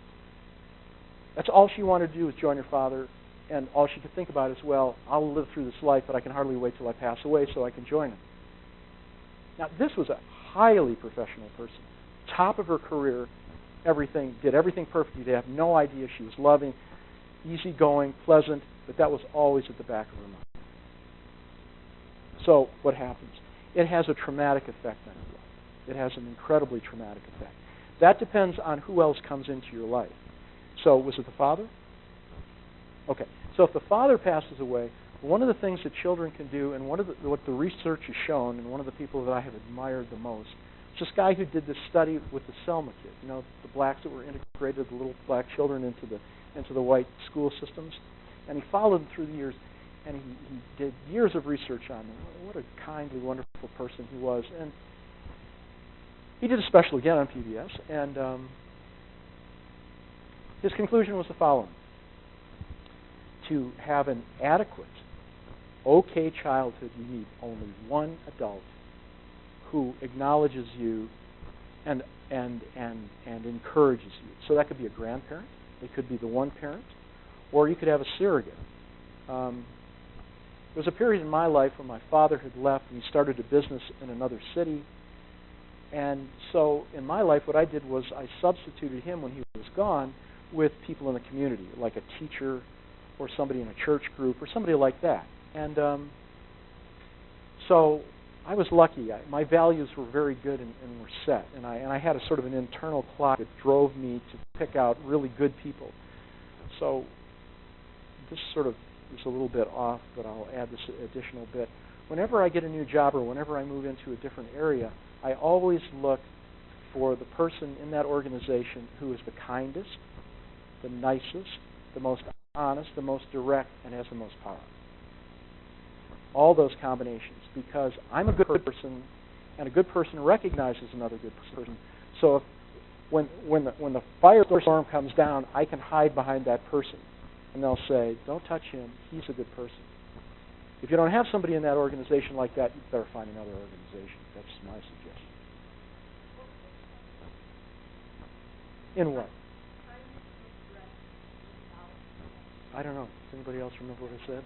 That's all she wanted to do was join her father, and all she could think about is, well, I'll live through this life, but I can hardly wait till I pass away so I can join him. Now, this was a highly professional person, top of her career, everything, did everything perfectly. They have no idea. She was loving, easygoing, pleasant, but that was always at the back of her mind. So what happens? It has a traumatic effect on your life. It has an incredibly traumatic effect. That depends on who else comes into your life. So was it the father? Okay. So if the father passes away, one of the things that children can do, and what the research has shown, and one of the people that I have admired the most, is this guy who did this study with the Selma kids. You know, the blacks that were integrated, the little black children into the white school systems, and he followed them through the years, and he did years of research on them. What a kindly, wonderful person he was, and he did a special again on PBS, and his conclusion was the following: to have an adequate, okay childhood, you need only one adult who acknowledges you and encourages you. So that could be a grandparent, it could be the one parent, or you could have a surrogate. There was a period in my life when my father had left and he started a business in another city. And so in my life, what I did was I substituted him when he was gone with people in the community, like a teacher or somebody in a church group or somebody like that. And so I was lucky. My values were very good and were set. And I had a sort of an internal clock that drove me to pick out really good people. So this sort of is a little bit off, but I'll add this additional bit. Whenever I get a new job or whenever I move into a different area, I always look for the person in that organization who is the kindest, the nicest, the most honest, the most direct, and has the most power. All those combinations, because I'm a good person, and a good person recognizes another good person. So if, when the firestorm comes down, I can hide behind that person, and they'll say, "Don't touch him. He's a good person." If you don't have somebody in that organization like that, you better find another organization. That's my suggestion. In what? I don't know. Does anybody else remember what I said?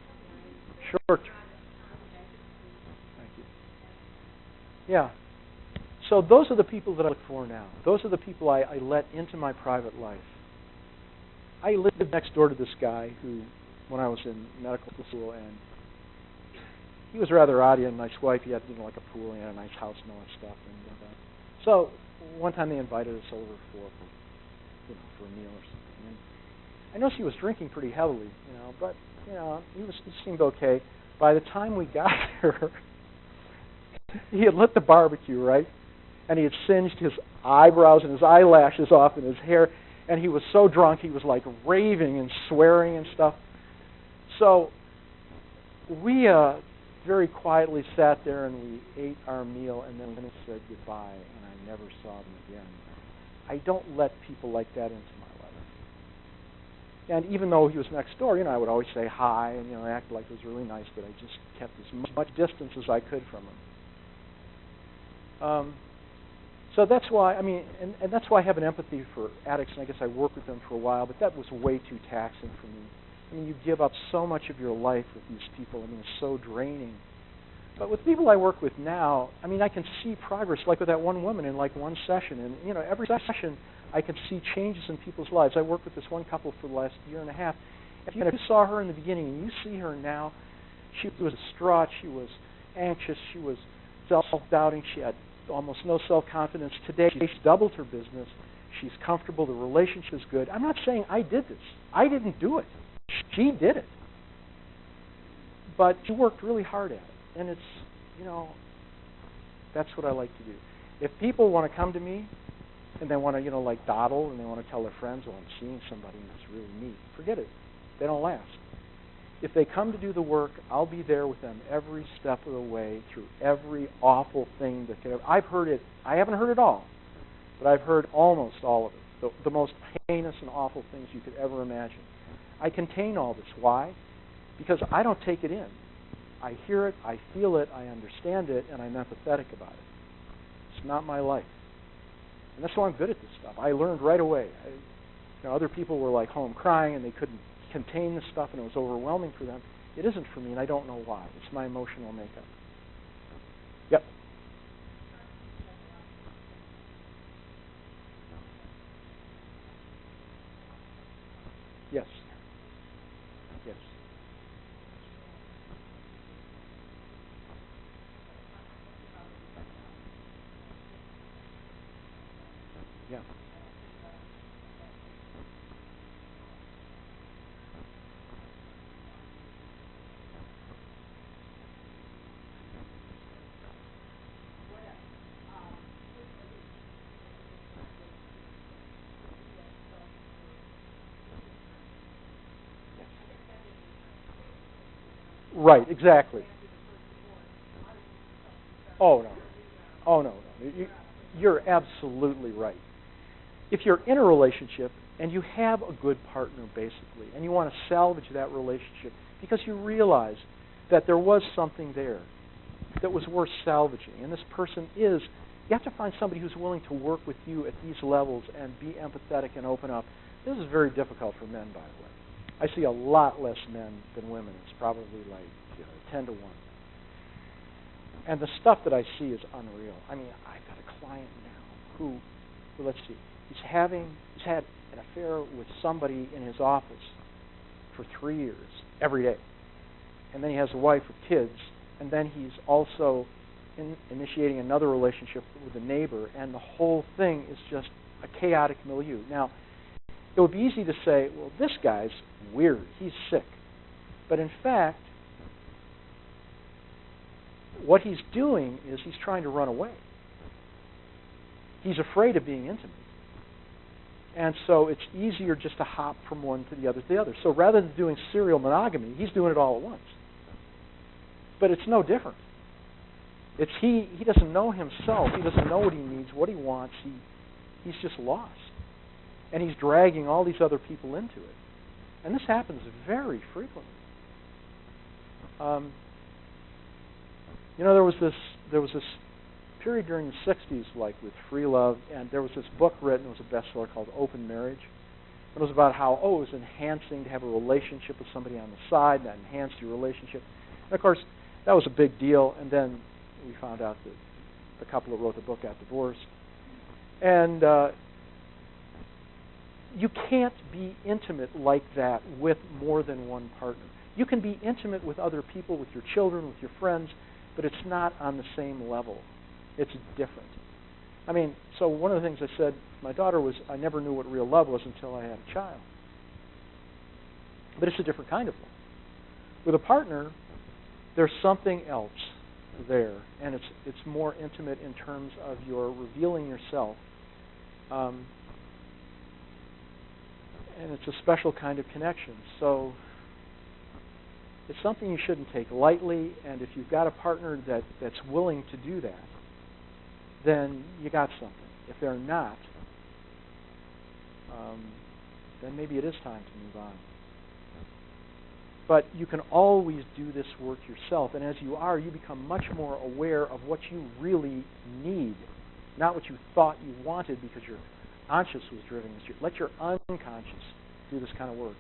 Short. Thank you. Yeah. So those are the people that I look for now. Those are the people I let into my private life. I lived next door to this guy who, when I was in medical school, and he was rather odd. He had a nice wife. He had, like a pool. He had a nice house and all that stuff. And so one time they invited us over for a meal or something. And I noticed he was drinking pretty heavily, but he seemed okay. By the time we got there, he had lit the barbecue, right? And he had singed his eyebrows and his eyelashes off and his hair, and he was so drunk he was like raving and swearing and stuff. So we very quietly sat there and we ate our meal, and then said goodbye, and I never saw them again. I don't let people like that into my life. And even though he was next door, I would always say hi and act like it was really nice, but I just kept as much distance as I could from him. So that's why, and that's why I have an empathy for addicts, and I guess I worked with them for a while, but that was way too taxing for me. You give up so much of your life with these people. It's so draining. But with people I work with now, I can see progress, like with that one woman in like one session. And, every session I can see changes in people's lives. I worked with this one couple for the last year and a half. If you saw her in the beginning and you see her now, she was distraught, she was anxious, she was self-doubting, she had almost no self-confidence. Today, she's doubled her business. She's comfortable. The relationship is good. I'm not saying I did this. I didn't do it. She did it. But she worked really hard at it. And it's, that's what I like to do. If people want to come to me and they want to, like dawdle and they want to tell their friends, I'm seeing somebody and it's really neat, forget it. They don't last. If they come to do the work, I'll be there with them every step of the way through every awful thing that could have. I've heard it. I haven't heard it all, but I've heard almost all of it. the most heinous and awful things you could ever imagine. I contain all this. Why? Because I don't take it in. I hear it, I feel it, I understand it, and I'm empathetic about it. It's not my life. And that's why I'm good at this stuff. I learned right away. Other people were like home crying and they couldn't contain this stuff and it was overwhelming for them. It isn't for me and I don't know why. It's my emotional makeup. Yep. Yes. Yes. Yeah. Right, exactly. Oh, no. Oh, no. You're absolutely right. If you're in a relationship and you have a good partner, basically, and you want to salvage that relationship because you realize that there was something there that was worth salvaging, and this person is, you have to find somebody who's willing to work with you at these levels and be empathetic and open up. This is very difficult for men, by the way. I see a lot less men than women. It's probably like 10 to 1. And the stuff that I see is unreal. I mean, I've got a client now who let's see, he's had an affair with somebody in his office for 3 years, every day. And then he has a wife with kids, and then he's also initiating another relationship with a neighbor, and the whole thing is just a chaotic milieu. Now, it would be easy to say, well, this guy's weird, he's sick. But in fact, what he's doing is he's trying to run away. He's afraid of being intimate. And so it's easier just to hop from one to the other to the other. So rather than doing serial monogamy, he's doing it all at once. But it's no different. It's he doesn't know himself. He doesn't know what he needs, what he wants. He's just lost. And he's dragging all these other people into it. And this happens very frequently. There was this period during the 60s, like with free love, and there was this book written, it was a bestseller called Open Marriage. It was about how, it was enhancing to have a relationship with somebody on the side, and that enhanced your relationship. And of course, that was a big deal, and then we found out that the couple that wrote the book got divorced. And you can't be intimate like that with more than one partner. You can be intimate with other people, with your children, with your friends, but it's not on the same level. It's different. I mean, so one of the things I said to my daughter was, I never knew what real love was until I had a child. But it's a different kind of love. With a partner, there's something else there, and it's more intimate in terms of your revealing yourself. And it's a special kind of connection. So it's something you shouldn't take lightly, and if you've got a partner that's willing to do that, then you got something. If they're not, then maybe it is time to move on. But you can always do this work yourself, and as you become much more aware of what you really need, not what you thought you wanted because your conscious was driven this. Let your unconscious do this kind of work.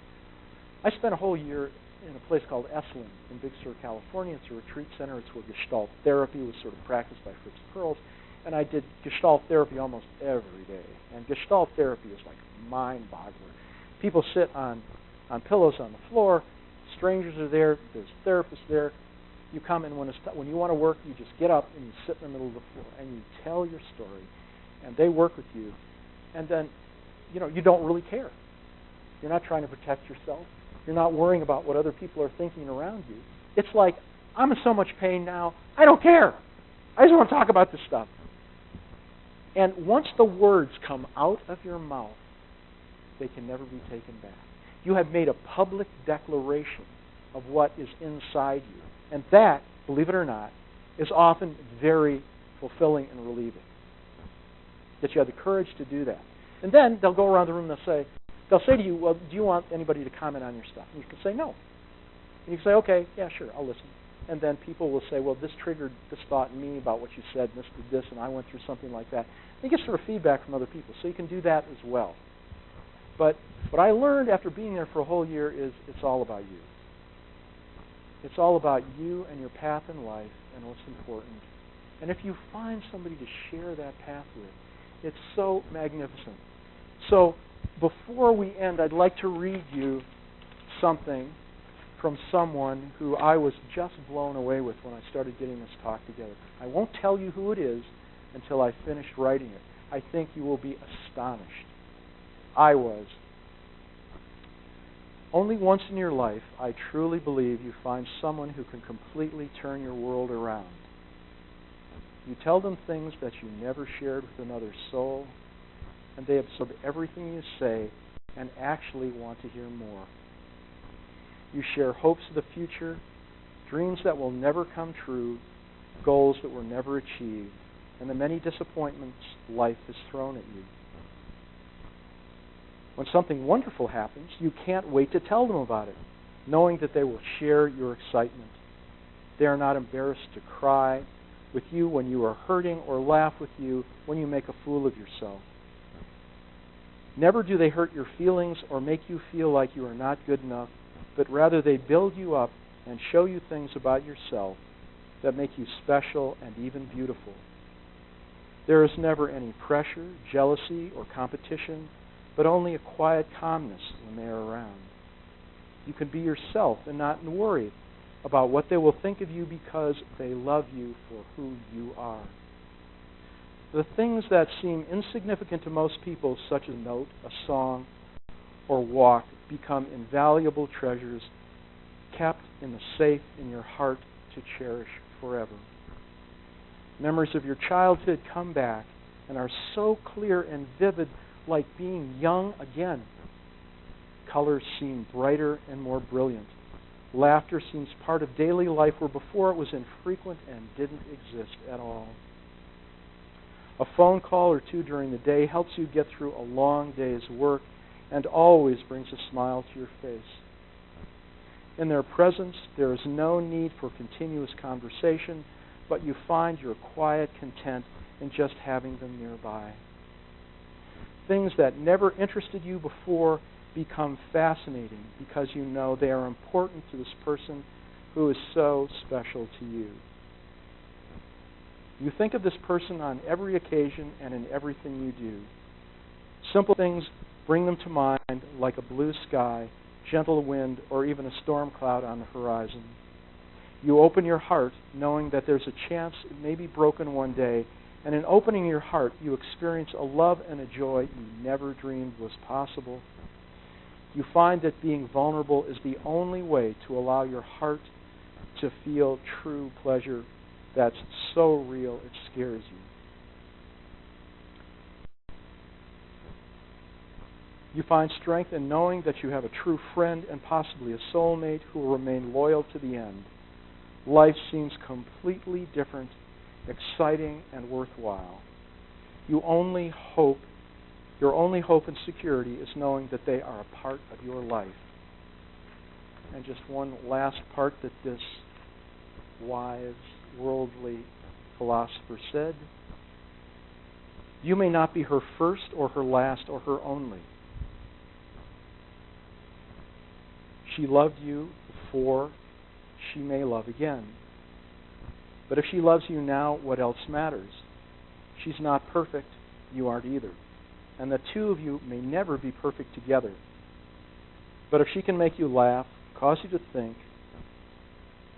I spent a whole year in a place called Esalen in Big Sur, California. It's a retreat center. It's where Gestalt therapy was sort of practiced by Fritz Perls. And I did Gestalt therapy almost every day. And Gestalt therapy is like mind-boggling. People sit on pillows on the floor. Strangers are there. There's therapists there. You come in when you want to work, you just get up and you sit in the middle of the floor and you tell your story. And they work with you. And then, you don't really care. You're not trying to protect yourself. You're not worrying about what other people are thinking around you. It's like, I'm in so much pain now, I don't care. I just want to talk about this stuff. And once the words come out of your mouth, they can never be taken back. You have made a public declaration of what is inside you. And that, believe it or not, is often very fulfilling and relieving. That you have the courage to do that. And then they'll go around the room and they'll say to you, well, do you want anybody to comment on your stuff? And you can say no. And you can say, okay, yeah, sure, I'll listen. And then people will say, well, this triggered this thought in me about what you said, and this did this, and I went through something like that. And you get sort of feedback from other people, so you can do that as well. But what I learned after being there for a whole year is it's all about you. It's all about you and your path in life and what's important. And if you find somebody to share that path with, it's so magnificent. So before we end, I'd like to read you something from someone who I was just blown away with when I started getting this talk together. I won't tell you who it is until I finish writing it. I think you will be astonished. I was. Only once in your life, I truly believe you find someone who can completely turn your world around. You tell them things that you never shared with another soul, and they absorb everything you say and actually want to hear more. You share hopes of the future, dreams that will never come true, goals that were never achieved, and the many disappointments life has thrown at you. When something wonderful happens, you can't wait to tell them about it, knowing that they will share your excitement. They are not embarrassed to cry with you when you are hurting or laugh with you when you make a fool of yourself. Never do they hurt your feelings or make you feel like you are not good enough, but rather they build you up and show you things about yourself that make you special and even beautiful. There is never any pressure, jealousy, or competition, but only a quiet calmness when they are around. You can be yourself and not worry about what they will think of you because they love you for who you are. The things that seem insignificant to most people, such as a note, a song, or walk, become invaluable treasures kept in the safe in your heart to cherish forever. Memories of your childhood come back and are so clear and vivid, like being young again. Colors seem brighter and more brilliant. Laughter seems part of daily life where before it was infrequent and didn't exist at all. A phone call or two during the day helps you get through a long day's work and always brings a smile to your face. In their presence, there is no need for continuous conversation, but you find your quiet content in just having them nearby. Things that never interested you before become fascinating because you know they are important to this person who is so special to you. You think of this person on every occasion and in everything you do. Simple things bring them to mind, like a blue sky, gentle wind, or even a storm cloud on the horizon. You open your heart knowing that there's a chance it may be broken one day, and in opening your heart, you experience a love and a joy you never dreamed was possible. You find that being vulnerable is the only way to allow your heart to feel true pleasure that's so real it scares you. You find strength in knowing that you have a true friend and possibly a soulmate who will remain loyal to the end. Life seems completely different, exciting, and worthwhile. Your only hope and security is knowing that they are a part of your life. And just one last part that this wise, worldly philosopher said: you may not be her first or her last or her only. She loved you before, she may love again. But if she loves you now, what else matters? She's not perfect, you aren't either. And the two of you may never be perfect together. But if she can make you laugh, cause you to think,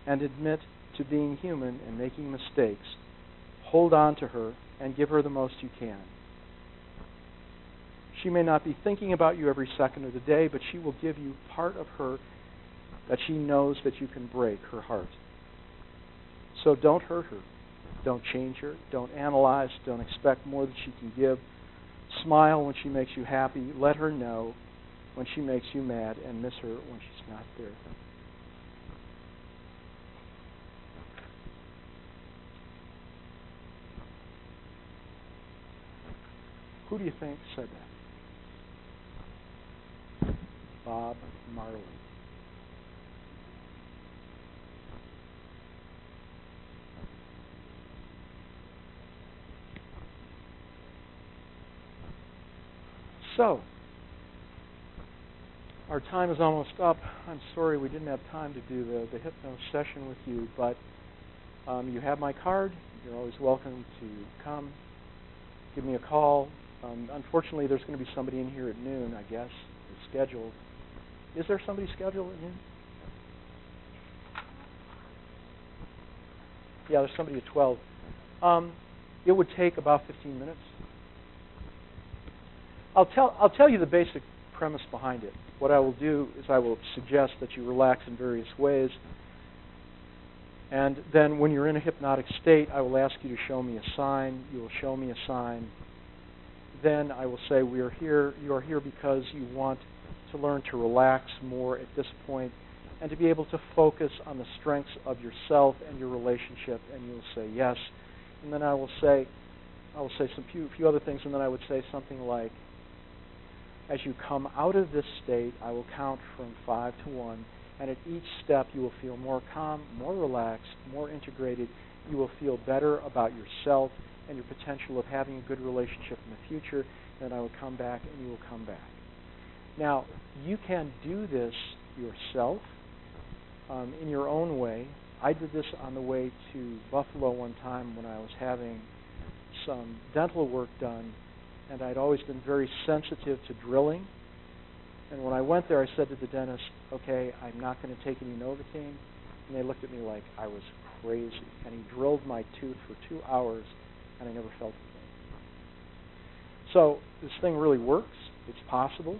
and admit to being human and making mistakes, hold on to her and give her the most you can. She may not be thinking about you every second of the day, but she will give you part of her that she knows that you can break, her heart. So don't hurt her. Don't change her. Don't analyze. Don't expect more than she can give. Smile when she makes you happy. Let her know when she makes you mad, and miss her when she's not there. Who do you think said that? Bob Marley. So, our time is almost up. I'm sorry we didn't have time to do the hypno session with you, but you have my card. You're always welcome to come. Give me a call. Unfortunately, there's going to be somebody in here at noon, I guess. It's scheduled. Is there somebody scheduled at noon? Yeah, there's somebody at 12. It would take about 15 minutes. I'll tell you the basic premise behind it. What I will do is I will suggest that you relax in various ways. And then when you're in a hypnotic state, I will ask you to show me a sign. You will show me a sign. Then I will say, you are here because you want to learn to relax more at this point and to be able to focus on the strengths of yourself and your relationship. And you will say yes. And then I will say some few other things, and then I would say something like, as you come out of this state, I will count from 5 to 1, and at each step you will feel more calm, more relaxed, more integrated. You will feel better about yourself and your potential of having a good relationship in the future. And I will come back, and you will come back. Now, you can do this yourself in your own way. I did this on the way to Buffalo one time when I was having some dental work done, and I'd always been very sensitive to drilling. And when I went there, I said to the dentist, okay, I'm not going to take any Novocaine. And they looked at me like I was crazy. And he drilled my tooth for 2 hours, and I never felt it again. So this thing really works. It's possible.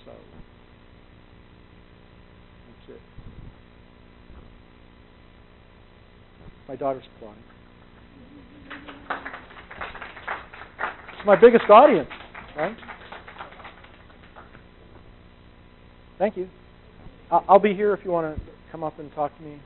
So that's it. My daughter's applauding. It's my biggest audience, right? Thank you. I'll be here if you want to come up and talk to me.